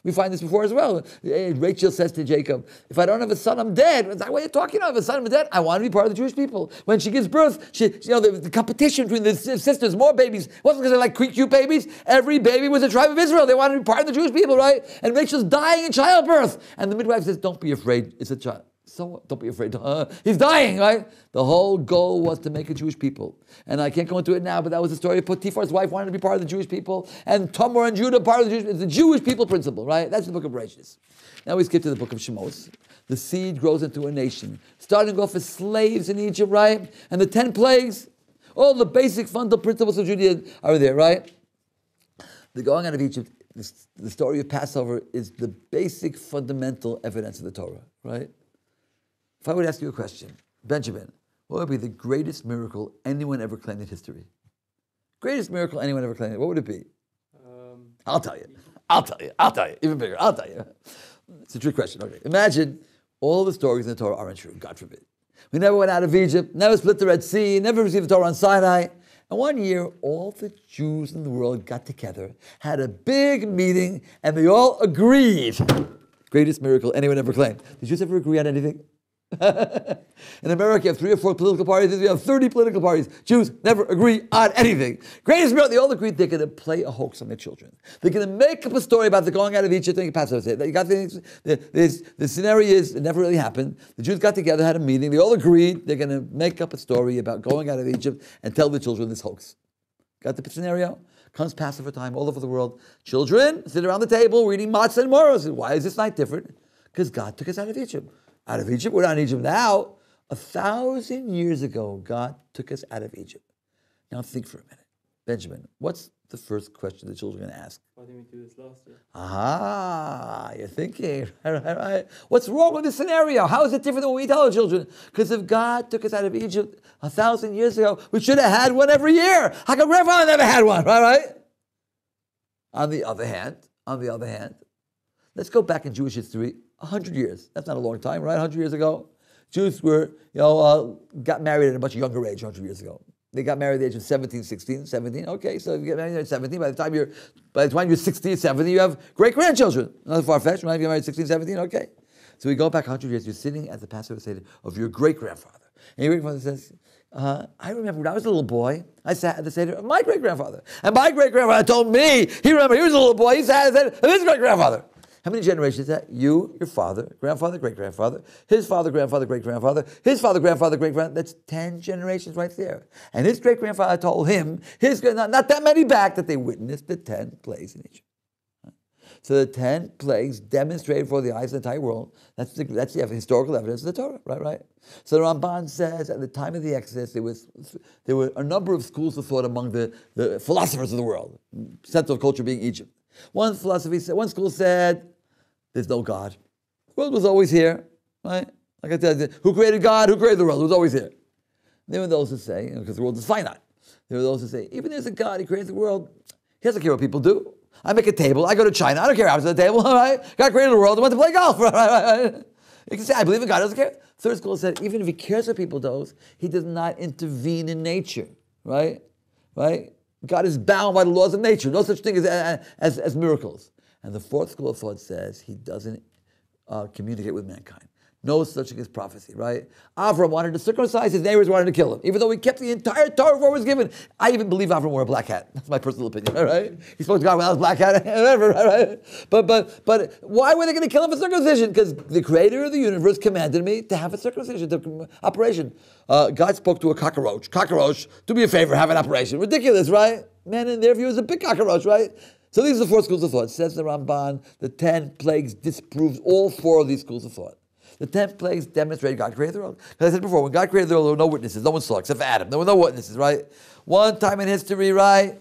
We find this before as well. Rachel says to Jacob, if I don't have a son, I'm dead. It's like, what are you talking about? If I have a son, I'm dead. I want to be part of the Jewish people. When she gives birth, the competition between the sisters, more babies. It wasn't because they like cute babies. Every baby was a tribe of Israel. They wanted to be part of the Jewish people, right? And Rachel's dying in childbirth. And the midwife says, don't be afraid. It's a child. So don't be afraid. He's dying, right? The whole goal was to make a Jewish people. And I can't go into it now, but that was the story of Potiphar's wife wanted to be part of the Jewish people. And Tamar and Judah part of the Jewish people. It's the Jewish people principle, right? That's the book of Bereshis. Now we skip to the book of Shemos. The seed grows into a nation. Starting off as slaves in Egypt, right? And the 10 plagues, all the basic fundamental principles of Judaism are there, right? The going out of Egypt, the story of Passover is the basic fundamental evidence of the Torah, right? If I would ask you a question, Benjamin, what would be the greatest miracle anyone ever claimed in history? Greatest miracle anyone ever claimed, what would it be? I'll tell you. Even bigger, I'll tell you. It's a trick question. Okay. Imagine all the stories in the Torah aren't true, God forbid. We never went out of Egypt, never split the Red Sea, never received the Torah on Sinai. And one year, all the Jews in the world got together, had a big meeting, and they all agreed. Greatest miracle anyone ever claimed. Did Jews ever agree on anything? In America, you have 3 or 4 political parties. We have 30 political parties. Jews never agree on anything. Greatest miracle, they all agreed they're going to play a hoax on their children. They're going to make up a story about the going out of Egypt and Passover. You got the scenario is, it never really happened. The Jews got together, had a meeting. They all agreed they're going to make up a story about going out of Egypt and tell the children this hoax. Got the scenario? Comes Passover time all over the world. Children sit around the table, we're eating matzah and maror. Why is this night different? Because God took us out of Egypt. Out of Egypt? We're not in Egypt now. 1,000 years ago, God took us out of Egypt. Now think for a minute. Benjamin, what's the first question the children are going to ask? Why didn't we do this last year? Aha, you're thinking. Right. What's wrong with this scenario? How is it different than what we tell our children? Because if God took us out of Egypt 1,000 years ago, we should have had one every year. How come grandfather never had one? Right? On the other hand, let's go back in Jewish history 100 years. That's not a long time, right? 100 years ago. Jews were, got married at a much younger age 100 years ago. They got married at the age of 17, 16, 17. Okay, so you get married at 17. By the time you're 60, 70, you have great-grandchildren. Not far-fetched, right? If you're married at 16, 17, okay. So we go back 100 years. You're sitting at the Passover Seder of your great-grandfather. And your great-grandfather says, I remember when I was a little boy, I sat at the Seder of my great-grandfather. And my great-grandfather told me, he remembered he was a little boy, he sat at the Seder of his great-grandfather. How many generations is that? You, your father, grandfather, great-grandfather, his father, grandfather, great-grandfather, his father, grandfather, great-grandfather. That's 10 generations right there. And his great-grandfather told him, not that many back, that they witnessed the 10 plagues in Egypt. So the 10 plagues demonstrated before the eyes of the entire world. That's the historical evidence of the Torah, right? So the Ramban says at the time of the Exodus, there were a number of schools of thought among the philosophers of the world, central culture being Egypt. One school said, there's no God. The world was always here, right? Like I said, who created God? Who created the world? It was always here. There were those who say, because the world is finite, there were those who say, even there's a God, he created the world, he doesn't care what people do. I make a table, I go to China, I don't care how it's at the table, all right? God created the world, I went to play golf, right? You can say, I believe in God, doesn't care. Third school said, even if he cares what people do, he does not intervene in nature, right? God is bound by the laws of nature. No such thing as miracles. And the fourth school of thought says he doesn't communicate with mankind. No such thing as prophecy, right? Avram wanted to circumcise, his neighbors wanted to kill him. Even though he kept the entire Torah before it was given. I even believe Avram wore a black hat. That's my personal opinion, right? He spoke to God without his black hat, whatever, right? But why were they going to kill him for circumcision? Because the creator of the universe commanded me to have a circumcision operation. God spoke to a cockroach, do me a favor, have an operation. Ridiculous, right? Man, in their view, is a big cockroach, right? So these are the four schools of thought. Says the Ramban, the 10 plagues disproves all four of these schools of thought. The 10 plagues demonstrated God created the world. As I said before, when God created the world, there were no witnesses. No one saw except for Adam. There were no witnesses, right? One time in history, right?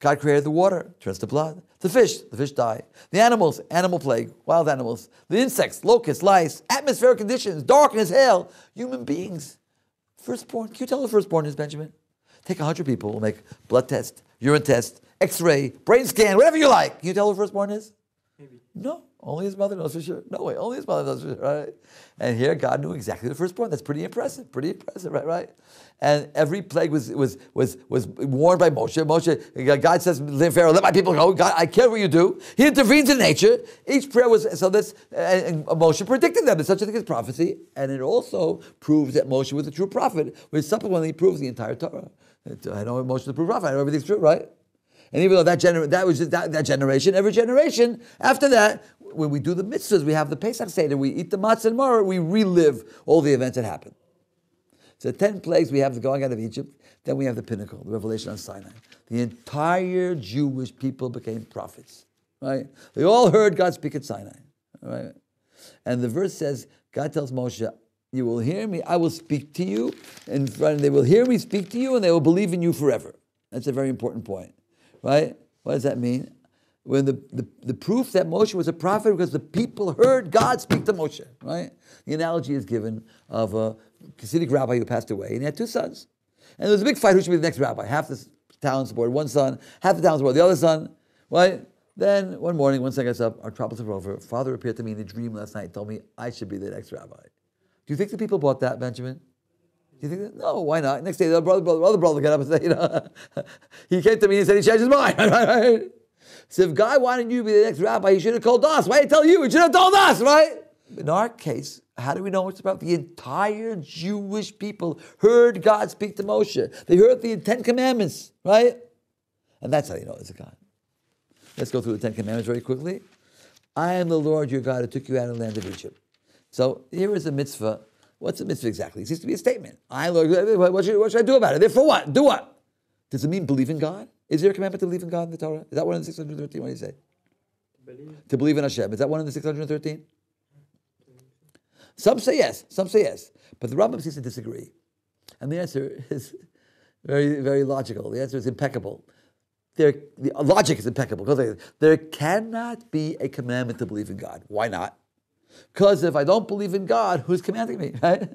God created the water, turns to blood. The fish die. The animals, animal plague, wild animals. The insects, locusts, lice, atmospheric conditions, darkness, hail. Human beings. Firstborn. Can you tell the firstborn is, Benjamin? Take 100 people, we'll make blood test, urine test, x-ray, brain scan, whatever you like. Can you tell who the firstborn is? Maybe. No, only his mother knows for sure. No way, only his mother knows for sure, right? And here God knew exactly the firstborn. That's pretty impressive, right? And every plague was warned by Moshe. God says to Pharaoh, let my people go. God, I care what you do. He intervenes in nature. Each prayer was, so this, and Moshe predicted them. There's such a thing as prophecy. And it also proves that Moshe was a true prophet, which subsequently proves the entire Torah. I know Moshe is a true prophet. I know everything's true, right? And even though that was just that generation, every generation after that, when we do the mitzvahs, we have the Pesach Seder, we eat the matzah and maror, we relive all the events that happened. So 10 plagues, we have the going out of Egypt, then we have the pinnacle, the revelation on Sinai. The entire Jewish people became prophets, right? They all heard God speak at Sinai, right? And the verse says, God tells Moshe, you will hear me, I will speak to you, and they will hear me speak to you, and they will believe in you forever. That's a very important point. Right? What does that mean? When the proof that Moshe was a prophet because the people heard God speak to Moshe, right? The analogy is given of a Hasidic rabbi who passed away, and he had two sons. And there was a big fight who should be the next rabbi. Half the town supported one son, half the town supported the other son, right? Then one morning, one son gets up, our troubles are over. Father appeared to me in a dream last night, told me I should be the next rabbi. Do you think the people bought that, Benjamin? Do you think that? No, why not? Next day, the other brother get up and say, he came to me and said he changed his mind. Right? So if God wanted you to be the next rabbi, he should have called us. Why did he tell you? He should have told us, right? In our case, how do we know what it's about? The entire Jewish people heard God speak to Moshe. They heard the 10 commandments, right? And that's how you know it's a God. Let's go through the 10 commandments very quickly. I am the Lord your God who took you out of the land of Egypt. So here is a mitzvah. What's a mitzvah exactly? It seems to be a statement. What should I do about it? Therefore what? Do what? Does it mean believe in God? Is there a commandment to believe in God in the Torah? Is that one of the 613? What do you say? Believe. To believe in Hashem. Is that one of the 613? Some say yes, some say yes. But the Rambam seems to disagree. And the answer is very, very logical. The answer is impeccable. The logic is impeccable. Because there cannot be a commandment to believe in God. Why not? Because if I don't believe in God, who's commanding me, right?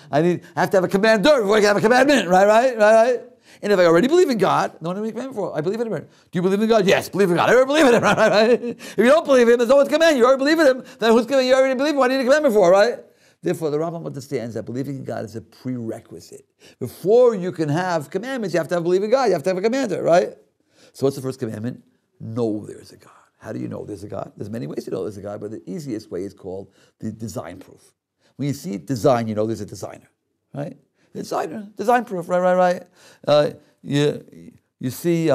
I have to have a commander before I can have a commandment, right? And if I already believe in God, no one has a commandment for. I believe in Him. Do you believe in God? Yes, believe in God. I already believe in Him, right? If you don't believe in Him, there's no one's command. You already believe in Him. Then who's commanding? You already believe in Him. What do you need a commandment for, right? Therefore, the Rambam understands that believing in God is a prerequisite. Before you can have commandments, you have to have believe in God. You have to have a commander, right? So what's the first commandment? Know there's a God. How do you know there's a God? There's many ways to know there's a God, but the easiest way is called the design proof. When you see design, you know there's a designer, right? Design proof, right. You see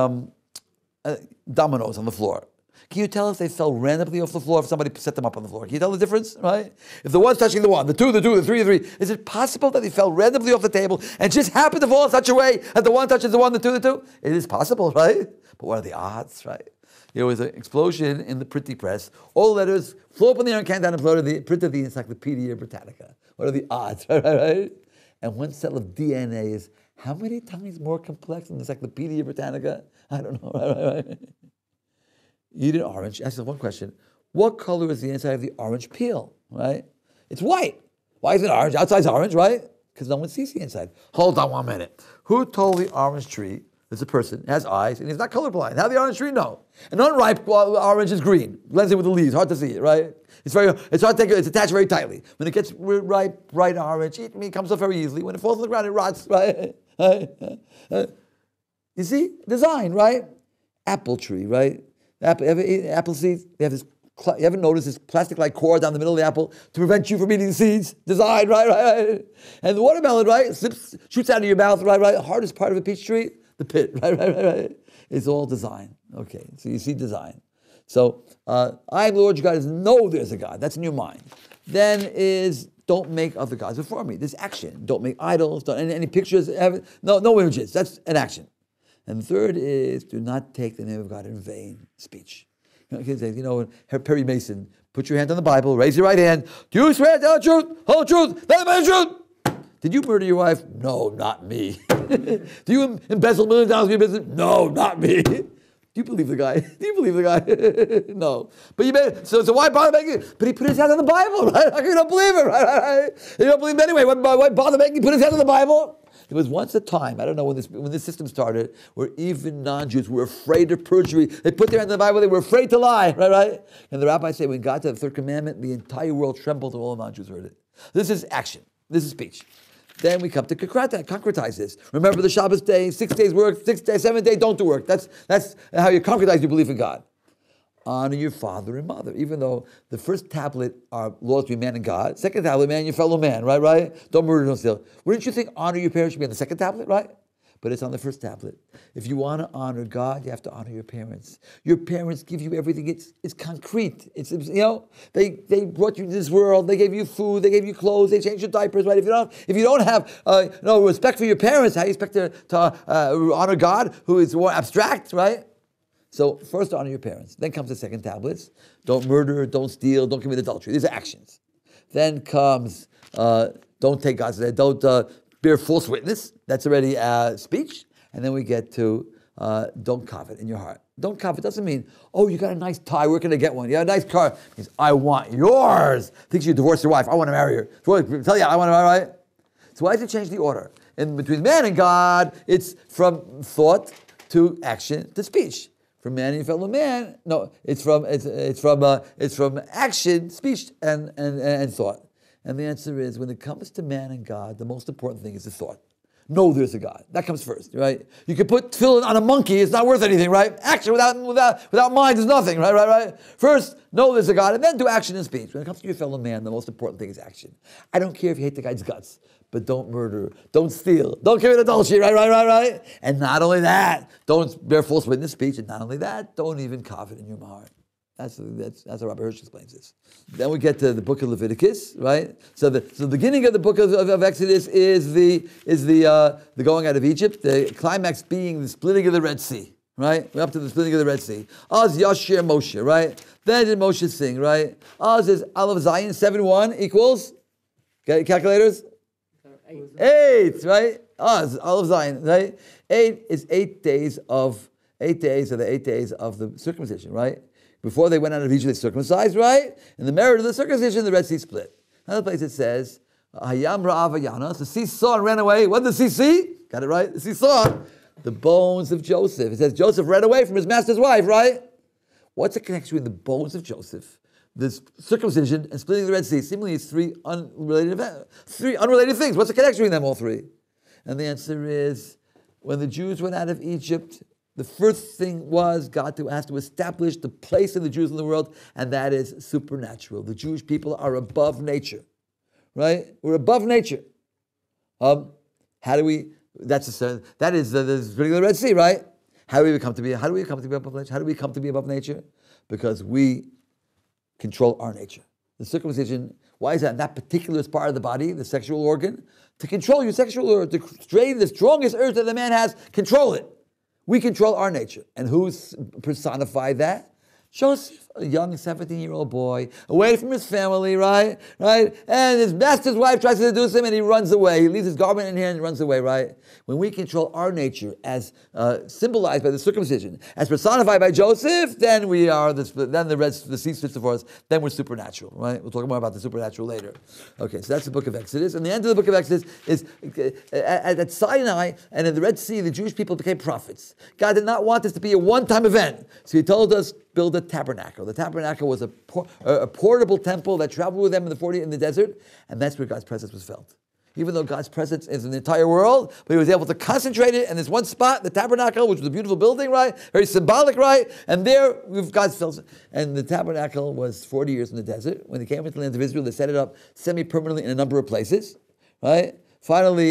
dominoes on the floor. Can you tell if they fell randomly off the floor if somebody set them up on the floor? Can you tell the difference, right? If the one's touching the one, the two, the three, is it possible that they fell randomly off the table and just happened to fall in such a way that the one touches the one, the two? It is possible, right? But what are the odds, right? There was an explosion in the printing press. All letters flew up in the air and came down and printed the Encyclopedia Britannica. What are the odds, right? And one cell of DNA is how many times more complex than the Encyclopedia Britannica? I don't know, right? You eat an orange. Ask yourself one question. What color is the inside of the orange peel, right? It's white. Why is it orange? Outside's orange, right? Because no one sees the inside. Hold on 1 minute. Who told the orange tree there's a person, has eyes, and he's not colorblind? How did the orange tree know? An unripe orange is green. Blends in with the leaves. Hard to see it, right? It's hard to take it. It's attached very tightly. When it gets ripe, bright orange, it comes off very easily. When it falls on the ground, it rots, right? You see? Design, right? Apple tree, right? Apple seeds, they have this, you ever notice this plastic-like cord down the middle of the apple to prevent you from eating the seeds? Design, right? And the watermelon, right, shoots out of your mouth, right? The hardest part of a peach tree, the pit, right? It's all design. Okay, so you see design. So, I am the Lord your God is know there's a God. That's in your mind. Then is don't make other gods before me. This action. Don't make idols, don't any pictures, no images. That's an action. And the third is do not take the name of God in vain. Speech. Perry Mason, put your hand on the Bible, raise your right hand. Do you swear to tell the truth, whole truth, nothing but the truth? Did you murder your wife? No, not me. Do you embezzle millions of dollars from your business? No, not me. Do you believe the guy? No. But you made so why bother making it? But he put his hand on the Bible, right? How come you don't believe it, right? You don't believe it anyway. Why bother making him put his hand on the Bible? There was once a time, I don't know when this system started, where even non-Jews were afraid of perjury. They put their hand in the Bible, they were afraid to lie, right? And the rabbis say when God said the third commandment, the entire world trembled and all the non-Jews heard it. This is action. This is speech. Then we come to concretize this. Remember the Shabbos day, 6 days work, 7 days don't do work. That's how you concretize your belief in God. Honor your father and mother, even though the first tablet are laws between man and God. Second tablet, man, your fellow man, right? Don't murder, don't steal. Wouldn't you think honor your parents should be on the second tablet, right? But it's on the first tablet. If you want to honor God, you have to honor your parents. Your parents give you everything. It's concrete. They brought you to this world. They gave you food. They gave you clothes. They changed your diapers, right? If you don't have no respect for your parents, how do you expect to honor God, who is more abstract, right? So first honor your parents. Then comes the second tablets. Don't murder, don't steal, don't commit adultery. These are actions. Then comes don't take God's name, don't bear false witness. That's already speech. And then we get to don't covet in your heart. Don't covet doesn't mean, oh, you got a nice tie, where can I get one? You got a nice car. It means, I want yours. Thinks you divorced your wife, I want to marry her. Tell you, I want to marry her. So why does it change the order? In between man and God, it's from thought to action to speech. From man and your fellow man, no, it's from action, speech, and thought. And the answer is, when it comes to man and God, the most important thing is the thought. Know there's a God. That comes first, right? You can put tefillin on a monkey; it's not worth anything, right? Action without mind is nothing, right? First, know there's a God, and then do action and speech. When it comes to your fellow man, the most important thing is action. I don't care if you hate the guy's guts, but don't murder, don't steal, don't commit adultery, right? And not only that, don't bear false witness speech, and not only that, don't even covet in your heart. That's how Rabbi Hirsch explains this. Then we get to the book of Leviticus, right? So the beginning of the book of Exodus is the going out of Egypt. The climax being the splitting of the Red Sea, right? We're up to the splitting of the Red Sea. Oz Yashir Moshe, right? Then did Moshe sing, right? Oz is Aleph Zayin 7:1 equals Got calculators? 8, right? It's Aleph Zion, right? 8 is 8 days of the 8 days of the circumcision, right? Before they went out of Egypt, they circumcised, right? In the merit of the circumcision, the Red Sea split. Another place it says, Hayam Ra'ava Yana. The sea saw and ran away. What did the sea see? Got it right? The sea saw the bones of Joseph. It says Joseph ran away from his master's wife, right? What's the connection between the bones of Joseph, this circumcision, and splitting the Red Sea? Seemingly it's three unrelated things. What's the connection between them, all three? And the answer is, when the Jews went out of Egypt, the first thing was God has to establish the place of the Jews in the world, and that is supernatural. The Jewish people are above nature, right? We're above nature. How do we? That is the Red Sea, right? How do we come to be above nature? How do we come to be above nature? Because we control our nature. The circumcision. Why is that? In that particular part of the body, the sexual organ, to control your sexual organ, to strain the strongest urge that the man has, control it. We control our nature. And who's personified that? Joseph, a young 17-year-old boy, away from his family, right? And his master's wife tries to seduce him and he runs away. He leaves his garment in here and runs away, right? When we control our nature as symbolized by the circumcision, as personified by Joseph, then we are, the sea splits before us, then we're supernatural, right? We'll talk more about the supernatural later. Okay, so that's the book of Exodus. And the end of the book of Exodus is at Sinai and in the Red Sea, the Jewish people became prophets. God did not want this to be a one-time event. So he told us, build a tabernacle. The tabernacle was a portable temple that traveled with them in the desert, and that's where God's presence was felt. Even though God's presence is in the entire world, but he was able to concentrate it in this one spot, the tabernacle, which was a beautiful building, right? Very symbolic, right? And there, we've God's presence. And the tabernacle was 40 years in the desert. When they came into the land of Israel, they set it up semi-permanently in a number of places, right? Finally,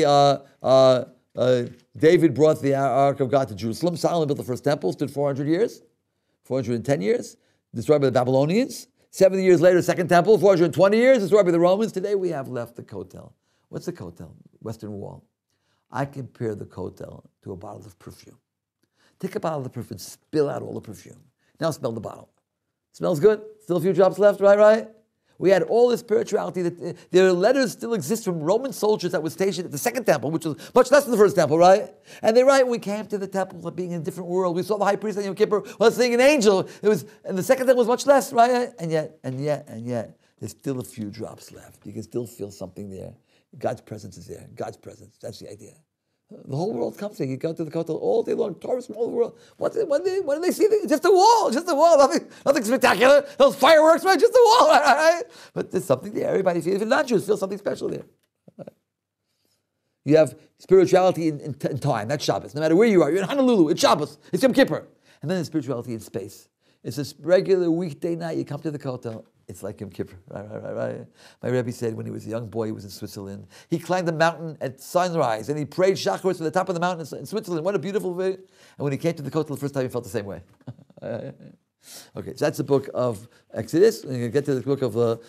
David brought the Ark of God to Jerusalem. Solomon built the first temple, stood 410 years, destroyed by the Babylonians. 70 years later, second temple, 420 years, destroyed by the Romans. Today we have left the Kotel. What's the Kotel? Western Wall. I compare the Kotel to a bottle of perfume. Take a bottle of perfume, spill out all the perfume. Now smell the bottle. Smells good? Still a few drops left, right? We had all this spirituality. Their letters still exist from Roman soldiers that were stationed at the second temple, which was much less than the first temple, right? And they write, when we came to the temple of being in a different world, we saw the high priest on Yom Kippur was seeing an angel. And the second temple was much less, right? And yet, there's still a few drops left. You can still feel something there. God's presence is there. God's presence. That's the idea. The whole world comes here. You go to the Kotel all day long, tourists from all over the world. What do they see? Just a wall. Nothing spectacular. Those fireworks, right? Just a wall, right? But there's something there. Everybody feels, even non-Jews feel something special there. Right? You have spirituality in time. That's Shabbos. No matter where you are, you're in Honolulu. It's Shabbos. It's Yom Kippur. And then there's spirituality in space. It's a regular weekday night. You come to the Kotel. It's like Yom Kippur, right? My Rabbi said when he was a young boy, he was in Switzerland. He climbed the mountain at sunrise, and he prayed shacharis from the top of the mountain in Switzerland. What a beautiful way. And when he came to the Kotel the first time, he felt the same way. Okay, so that's the book of Exodus. We're going to get to the book of the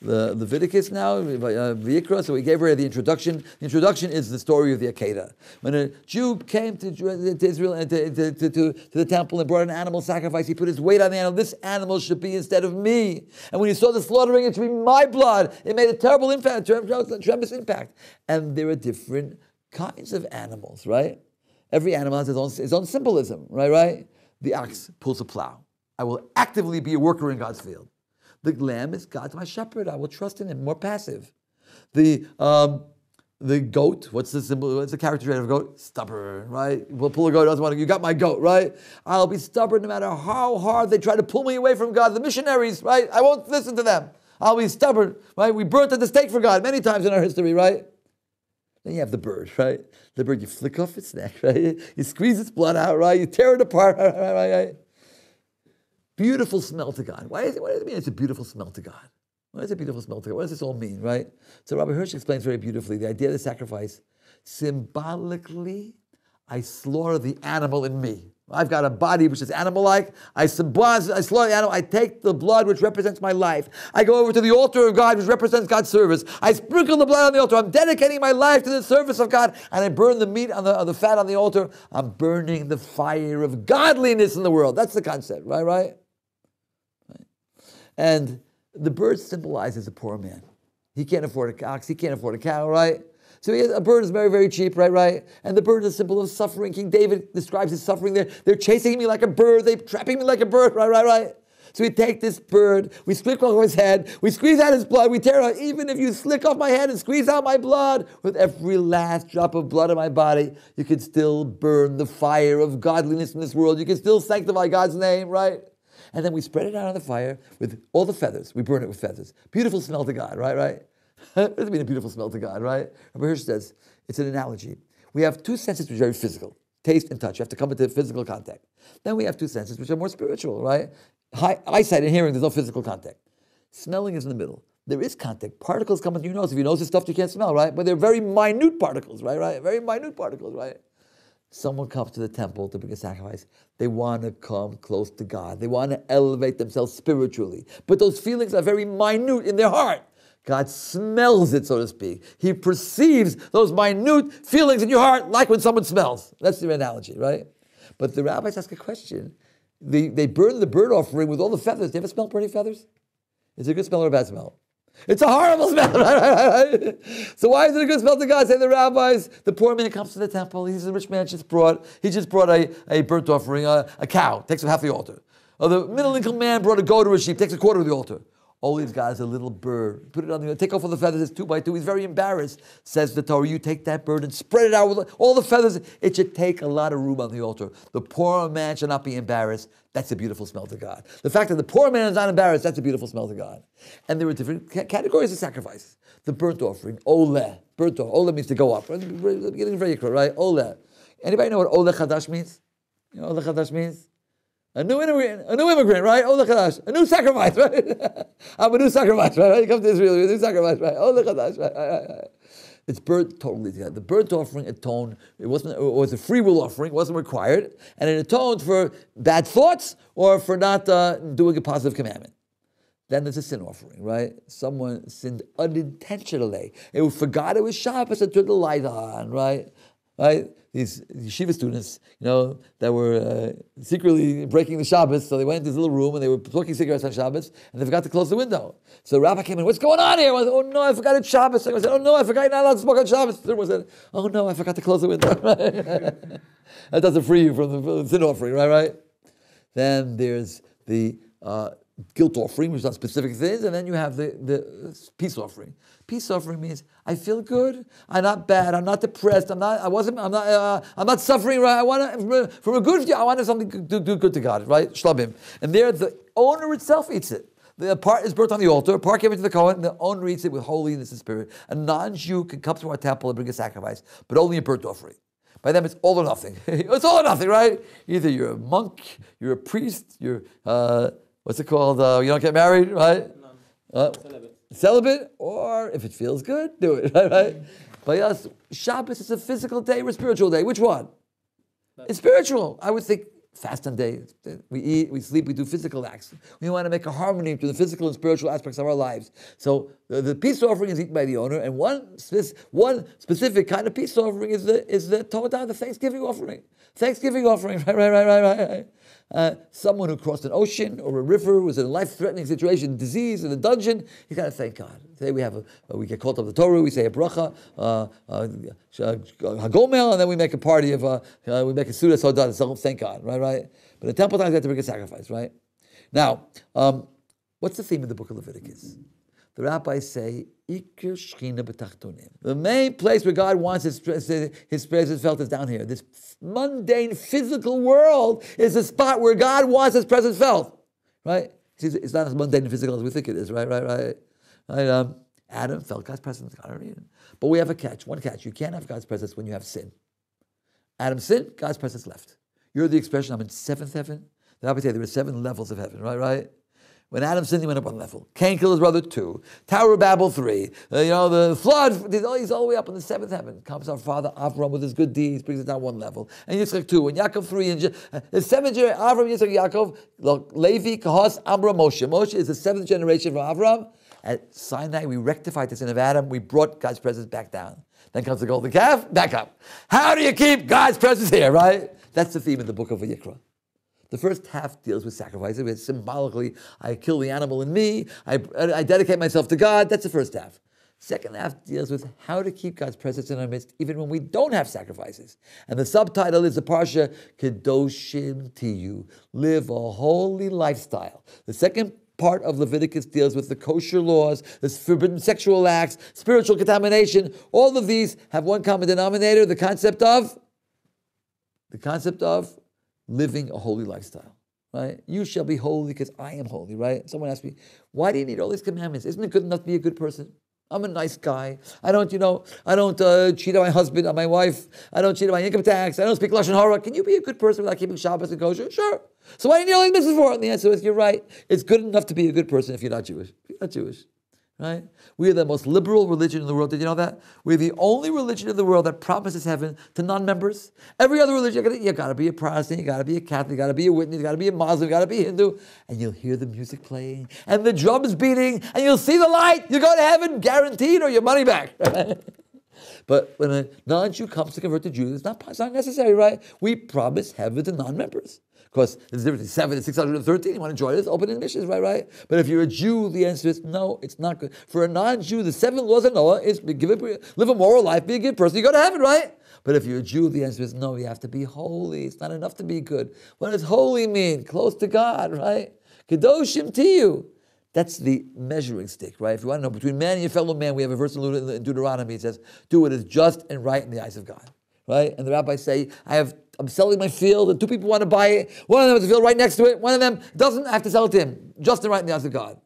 Leviticus now, Vayikra. So we gave her the introduction. The introduction is the story of the Akedah. When a Jew came to Israel and to the temple and brought an animal sacrifice, he put his weight on the animal. This animal should be instead of me. And when he saw the slaughtering, it should be my blood. It made a terrible impact, tremendous impact. And there are different kinds of animals, right? Every animal has his own symbolism, right? The ox pulls a plow. I will actively be a worker in God's field. The lamb is God's my shepherd. I will trust in him. More passive. The goat. What's the symbol? What's the character trait of a goat? Stubborn, right? We'll pull a goat. Doesn't want to. You got my goat, right? I'll be stubborn no matter how hard they try to pull me away from God. The missionaries, right? I won't listen to them. I'll be stubborn, right? We burnt at the stake for God many times in our history, right? Then you have the bird, right? The bird, you flick off its neck, right? You squeeze its blood out, right? You tear it apart, right? Beautiful smell to God. What does it mean it's a beautiful smell to God? What is a beautiful smell to God? What does this all mean, right? So Rabbi Hirsch explains very beautifully the idea of the sacrifice. Symbolically, I slaughter the animal in me. I've got a body which is animal-like. I slaughter the animal. I take the blood which represents my life. I go over to the altar of God which represents God's service. I sprinkle the blood on the altar. I'm dedicating my life to the service of God. And I burn the meat on the fat on the altar. I'm burning the fire of godliness in the world. That's the concept, right? And the bird symbolizes a poor man. He can't afford a ox. He can't afford a cow, right? So a bird is very, very cheap, right? And the bird is a symbol of suffering. King David describes his suffering there. They're chasing me like a bird. They're trapping me like a bird, right? So we take this bird, we slick off his head, we squeeze out his blood, we tear out. Even if you slick off my head and squeeze out my blood, with every last drop of blood in my body, you can still burn the fire of godliness in this world. You can still sanctify God's name, right? And then we spread it out on the fire with all the feathers. We burn it with feathers. Beautiful smell to God, right? What does it mean a beautiful smell to God, right? Rabbi Hirsch says, it's an analogy. We have two senses which are very physical, taste and touch. You have to come into physical contact. Then we have two senses which are more spiritual, right? Eyesight and hearing, there's no physical contact. Smelling is in the middle. There is contact. Particles come into your nose. If your nose is stuffed, you can't smell, right? But they're very minute particles, right? Very minute particles, right? Someone comes to the temple to bring a sacrifice. They want to come close to God. They want to elevate themselves spiritually. But those feelings are very minute in their heart. God smells it, so to speak. He perceives those minute feelings in your heart like when someone smells. That's the analogy, right? But the rabbis ask a question. They burn the bird offering with all the feathers. Do you ever smell burning feathers? Is it a good smell or a bad smell? It's a horrible smell, right? So why is it a good smell to God? Say the rabbis, the poor man comes to the temple. He's a rich man, he just brought a burnt offering, a cow, takes half the altar. Or the middle-income man brought a goat or a sheep, takes a quarter of the altar. All he's got is a little bird. Put it on take off all the feathers, it's 2 by 2. He's very embarrassed. Says the Torah, you take that bird and spread it out with all the feathers. It should take a lot of room on the altar. The poor man should not be embarrassed. That's a beautiful smell to God. The fact that the poor man is not embarrassed, that's a beautiful smell to God. And there are different categories of sacrifices. The burnt offering, oleh. Burnt offering. Oleh means to go up. We're getting very clear, right? Oleh. Anybody know what oleh chadash means? You know what oleh chadash means? A new immigrant, right? Oleh chadash, a new sacrifice, right? I'm a new sacrifice, right? You come to Israel, a new sacrifice, right? Oleh chadash, right? It's burnt totally together. The burnt offering atoned. It was a free will offering. It wasn't required, and it atoned for bad thoughts or for not doing a positive commandment. Then there's a sin offering, right? Someone sinned unintentionally. It forgot it was Shabbos and turned the light on, right? These yeshiva students, that were secretly breaking the Shabbos, so they went into this little room and they were smoking cigarettes on Shabbos, and they forgot to close the window. So the rabbi came in, what's going on here? I said, oh no, I forgot it's Shabbos. I said, oh no, I forgot you're not allowed to smoke on Shabbos. The third one said, oh no, I forgot to close the window. That doesn't free you from the sin offering, right? Then there's the guilt offering, which is on specific things, and then you have the peace offering. Peace offering means I feel good. I'm not bad. I'm not depressed. I'm not suffering. Right? I want to from a good view. I want to something do good to God. Right? Shlabim. And there, the owner itself eats it. The part is burnt on the altar. Part came into the Kohen. The owner eats it with holiness and spirit. A non-Jew can come to our temple and bring a sacrifice, but only a burnt offering. By them, it's all or nothing. It's all or nothing, right? Either you're a monk, you're a priest, you're what's it called? You don't get married, right? Celibate, or if it feels good, do it, right? By us, Shabbos is a physical day or a spiritual day. Which one? It's spiritual. I would think fast on day. We eat, we sleep, we do physical acts. We want to make a harmony between the physical and spiritual aspects of our lives. So the peace offering is eaten by the owner, and one specific kind of peace offering is the Todah, the Thanksgiving offering. Thanksgiving offering, right. Someone who crossed an ocean or a river, was in a life-threatening situation, disease, in a dungeon, you got to thank God. Today we get called up the Torah, we say a bracha, hagomel, and then we make a party of, we make a suda soda, so thank God, right? But in temple times, you have to bring a sacrifice, right? Now, what's the theme of the book of Leviticus? The rabbis say, Iker Shechina b'tachtonim. The main place where God wants his presence felt is down here. This mundane physical world is the spot where God wants his presence felt. Right? It's not as mundane and physical as we think it is, right? Adam felt God's presence. But we have a catch, one catch. You can't have God's presence when you have sin. Adam sinned, God's presence left. You're the expression, I'm in seventh heaven. The rabbis say there are 7 levels of heaven, right? When Adam sinned, he went up 1 level. Cain killed his brother, 2. Tower of Babel, 3. The flood, he's all the way up in the 7th heaven. Comes our father Avram with his good deeds, brings it down 1 level. And Yitzchak 2, and Yaakov 3. And the 7th generation, Avram, Yitzchak, Yaakov, Levi, Kahos, Amram, Moshe. Moshe is the 7th generation from Avram. At Sinai, we rectified the sin of Adam. We brought God's presence back down. Then comes the golden calf, back up. How do you keep God's presence here, right? That's the theme of the book of Vayikra. The first half deals with sacrifices. Symbolically, I kill the animal in me. I dedicate myself to God. That's the first half. Second half deals with how to keep God's presence in our midst even when we don't have sacrifices. And the subtitle is the Parsha, Kedoshim Tiyu, live a holy lifestyle. The second part of Leviticus deals with the kosher laws, the forbidden sexual acts, spiritual contamination. All of these have one common denominator, the concept of living a holy lifestyle. Right? You shall be holy because I am holy, right? Someone asked me, why do you need all these commandments? Isn't it good enough to be a good person? I'm a nice guy. I don't cheat on my husband, on my wife. I don't cheat on my income tax. I don't speak Lashon Hara. Can you be a good person without keeping Shabbos and kosher? Sure. So why do you need all these mitzvahs for? And the answer is, you're right. It's good enough to be a good person if you're not Jewish. You're not Jewish. Right? We are the most liberal religion in the world. Did you know that? We're the only religion in the world that promises heaven to non-members. Every other religion, you got to be a Protestant, you got to be a Catholic, you got to be a Whitney, you got to be a Muslim, you got to be Hindu, and you'll hear the music playing and the drums beating, and you'll see the light. You go to heaven, guaranteed, or your money back. But when a non-Jew comes to convert to Jew, it's not necessary, right? We promise heaven to non-members. Of course, there's a difference between 7 and 613. You want to join us? Open admissions, right? But if you're a Jew, the answer is no, it's not good. For a non-Jew, the 7 laws of Noah is live a moral life, be a good person, you go to heaven, right? But if you're a Jew, the answer is no, you have to be holy. It's not enough to be good. What does holy mean? Close to God, right? Kedoshim Tiyu. That's the measuring stick, right? If you want to know, between man and your fellow man, we have a verse in Deuteronomy. It says, do what is just and right in the eyes of God, right? And the rabbis say, I'm selling my field, and 2 people want to buy it. One of them has a field right next to it. One of them doesn't. I have to sell it to him, just and right in the eyes of God.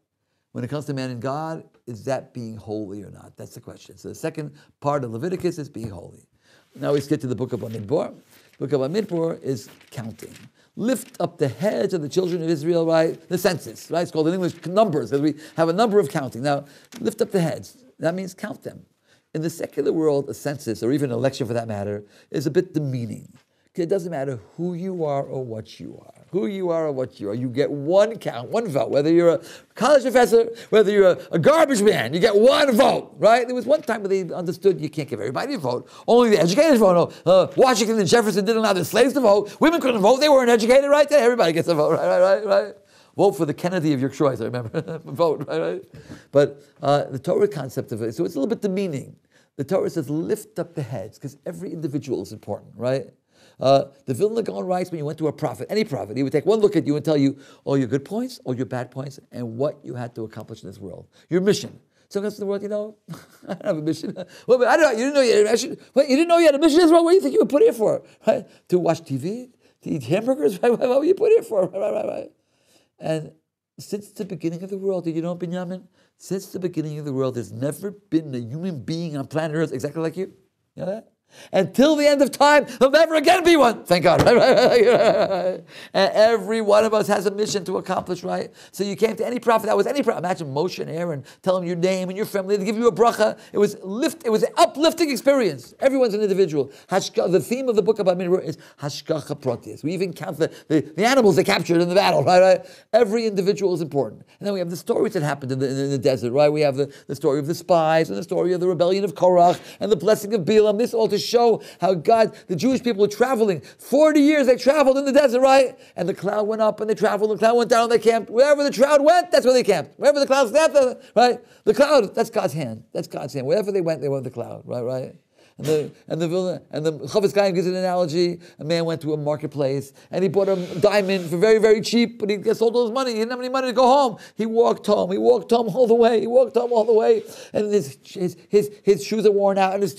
When it comes to man and God, is that being holy or not? That's the question. So the second part of Leviticus is being holy. Now we get to the book of Bamidbar. The book of Bamidbar is counting. Lift up the heads of the children of Israel, right? The census, right? It's called in English numbers, because we have a number of counting. Now, lift up the heads. That means count them. In the secular world, a census, or even an election for that matter, is a bit demeaning. It doesn't matter who you are or what you are. Who you are or what you are. You get one count, one vote. Whether you're a college professor, whether you're a garbage man, you get one vote, right? There was one time where they understood you can't give everybody a vote. Only the educated vote. Washington and Jefferson didn't allow their slaves to vote. Women couldn't vote. They weren't educated, right? Then everybody gets a vote, right? Vote for the Kennedy of your choice, I remember. Vote, right? But the Torah concept of it, so it's a little bit demeaning. The Torah says lift up the heads, because every individual is important, right? The Vilna Gaon writes, when you went to a prophet, any prophet, he would take one look at you and tell you all your good points, all your bad points, and what you had to accomplish in this world. Your mission. Some guys in the world, I don't have a mission. Well, I don't know. You didn't know you had a mission. What, you didn't know you had a mission in this world? What do you think you were put here for? Right? To watch TV? To eat hamburgers? Right? What were you put here for? Right. And since the beginning of the world, did you know, Binyamin? Since the beginning of the world, there's never been a human being on planet Earth exactly like you. You know that? Until the end of time, there'll never again be one. Thank God. And every one of us has a mission to accomplish, right? So you came to any prophet, that was any prophet. Imagine Moshe and Aaron, tell them your name and your family, they give you a bracha. It was an uplifting experience. Everyone's an individual. The theme of the book about Midrash is Hashgacha Protis. We even count the animals they captured in the battle, right? Every individual is important. And then we have the stories that happened in the desert, right? We have the story of the spies and the story of the rebellion of Korach and the blessing of Balaam. This all to show how the Jewish people were traveling. 40 years they traveled in the desert, right? And the cloud went up and they traveled, the cloud went down and they camped. Wherever the cloud went, that's where they camped. Wherever the cloud snapped, right? The cloud, that's God's hand. That's God's hand. Wherever they went with the cloud, right? And the Chavetz Chaim gives an analogy. A man went to a marketplace and he bought a diamond for very, very cheap, but he sold all his money. He didn't have any money to go home. He walked home all the way. And his shoes are worn out and his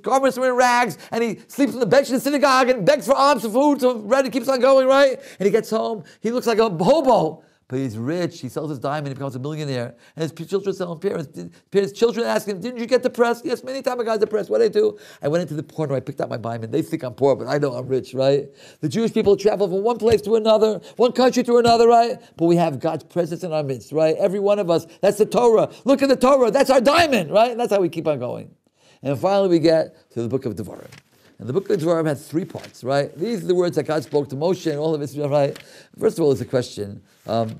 garments are in rags, and he sleeps on the bench in the synagogue and begs for alms for food, so bread keeps on going, right? And he gets home, he looks like a hobo. But he's rich, he sells his diamond, he becomes a millionaire. And his children tell him, his children ask him, didn't you get depressed? Yes, many times I got depressed. What did I do? I went into the corner, I picked out my diamond. They think I'm poor, but I know I'm rich, right? The Jewish people travel from one place to another, one country to another, right? But we have God's presence in our midst, right? Every one of us, that's the Torah. Look at the Torah, that's our diamond, right? And that's how we keep on going. And finally we get to the book of Devarim. And the book of Devarim has 3 parts, right? These are the words that God spoke to Moshe and all of Israel, right? First of all, it's a question. The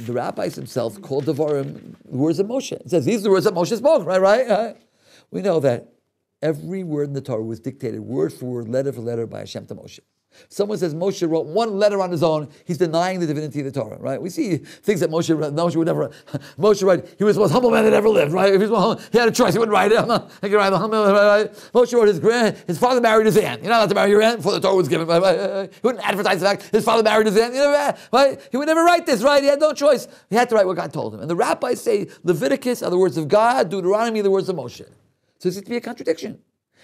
rabbis themselves called Devarim the words of Moshe. It says, these are the words that Moshe spoke, right? We know that every word in the Torah was dictated word for word, letter for letter by Hashem to Moshe. Someone says Moshe wrote one letter on his own, he's denying the divinity of the Torah, right? We see things that Moshe would never. Moshe wrote, he was the most humble man that ever lived, right? If he was humble, he had a choice, he wouldn't write it. Right? Moshe wrote his father married his aunt. You're not allowed to marry your aunt before the Torah was given. Right? He wouldn't advertise the fact his father married his aunt. Right? He would never write this, right? He had no choice. He had to write what God told him. And the rabbis say Leviticus are the words of God, Deuteronomy are the words of Moshe. So it seems to be a contradiction.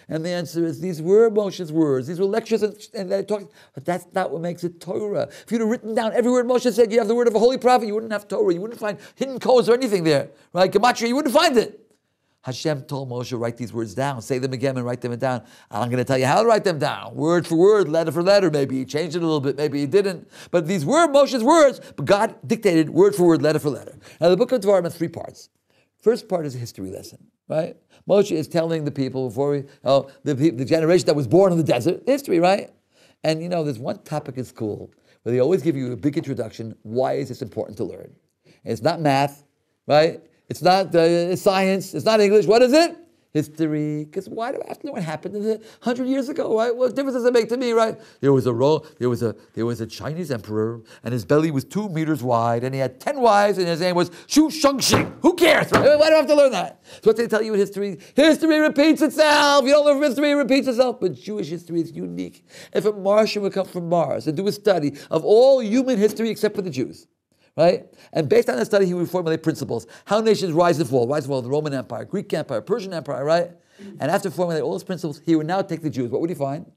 And the answer is, these were Moshe's words. These were lectures, and they talked, but that's not what makes it Torah. If you'd have written down every word Moshe said, you have the word of a holy prophet, you wouldn't have Torah. You wouldn't find hidden codes or anything there. Right? Gematria, you wouldn't find it. Hashem told Moshe, write these words down. Say them again and write them down. I'm going to tell you how to write them down. Word for word, letter for letter. Maybe he changed it a little bit. Maybe he didn't. But these were Moshe's words, but God dictated word for word, letter for letter. Now, the book of Devarim has 3 parts. First part is a history lesson, right? Moshe is telling the people the generation that was born in the desert, history, right? And there's one topic in school where they always give you a big introduction. Why is this important to learn? And it's not math, right? It's not science. It's not English. What is it? History. Because why do I have to know what happened 100 years ago? Right? What difference does it make to me? Right? There was a Chinese emperor, and his belly was 2 meters wide, and he had 10 wives, and his name was Shu Shengxing. Who cares? Right? Why do I have to learn that? So what they tell you in history? History repeats itself. You don't learn from history; it repeats itself. But Jewish history is unique. If a Martian would come from Mars and do a study of all human history except for the Jews, right? And based on that study, he would formulate principles. How nations rise and fall. Rise and fall, the Roman Empire, Greek Empire, Persian Empire, right? And after formulating all those principles, he would now take the Jews. What would he find?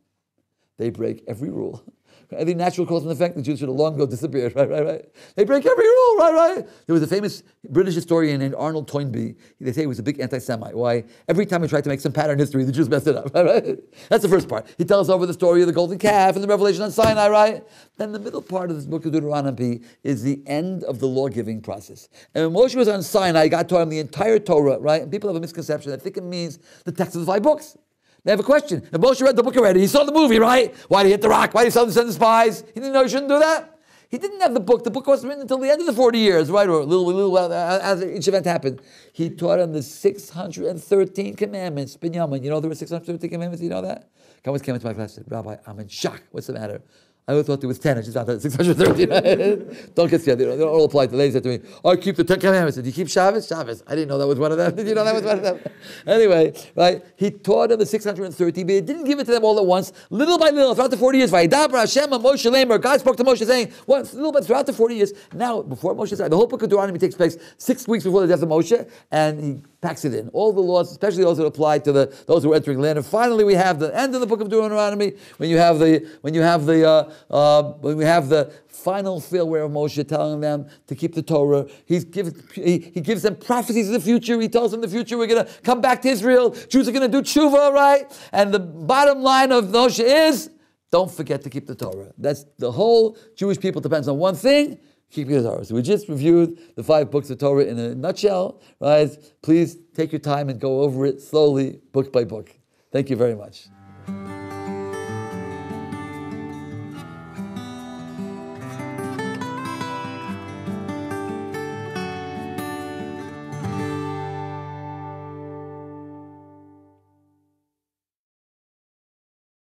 They break every rule. Every natural cause and effect, the Jews should have long ago disappeared, right? They break every rule, right? There was a famous British historian named Arnold Toynbee. They say he was a big anti-Semite. Why? Every time he tried to make some pattern history, the Jews messed it up, right? That's the first part. He tells over the story of the golden calf and the revelation on Sinai, right? Then the middle part of this book of Deuteronomy is the end of the law-giving process. And when Moshe was on Sinai, God taught him the entire Torah, right? And people have a misconception. They think it means the text of the 5 books. They have a question. If Moshe read the book already, he saw the movie, right? Why did he hit the rock? Why did he send the spies? He didn't know he shouldn't do that. He didn't have the book. The book wasn't written until the end of the 40 years, right? Or a little as each event happened. He taught him the 613 commandments. Binyamin, you know there were 613 commandments? You know that? Someone came into my class and said, Rabbi, I'm in shock. What's the matter? I always thought there was 10. It's just not that 613. Don't get scared. They don't all apply to. The lady said to me, I keep the 10 commandments. Did you keep Shabbos? Shabbos. I didn't know that was one of them. Did you know that was one of them? Anyway, right? He taught them the 613, but he didn't give it to them all at once. Little by little, throughout the 40 years. Vayidabra Hashem Moshe Lamer. God spoke to Moshe saying, once, little bit throughout the 40 years. Now, before Moshe died, the whole book of Deuteronomy takes place 6 weeks before the death of Moshe, and he packs it in. All the laws, especially those that apply to those who are entering the land. And finally, we have the end of the book of Deuteronomy when we have the final farewell of Moshe, telling them to keep the Torah. He gives them prophecies of the future. He tells them the future we're going to come back to Israel. Jews are going to do tshuva, right? And the bottom line of Moshe is, don't forget to keep the Torah. That's the whole Jewish people depends on one thing. Keeping the Torah. So we just reviewed the 5 books of Torah in a nutshell, right? Please take your time and go over it slowly, book by book. Thank you very much.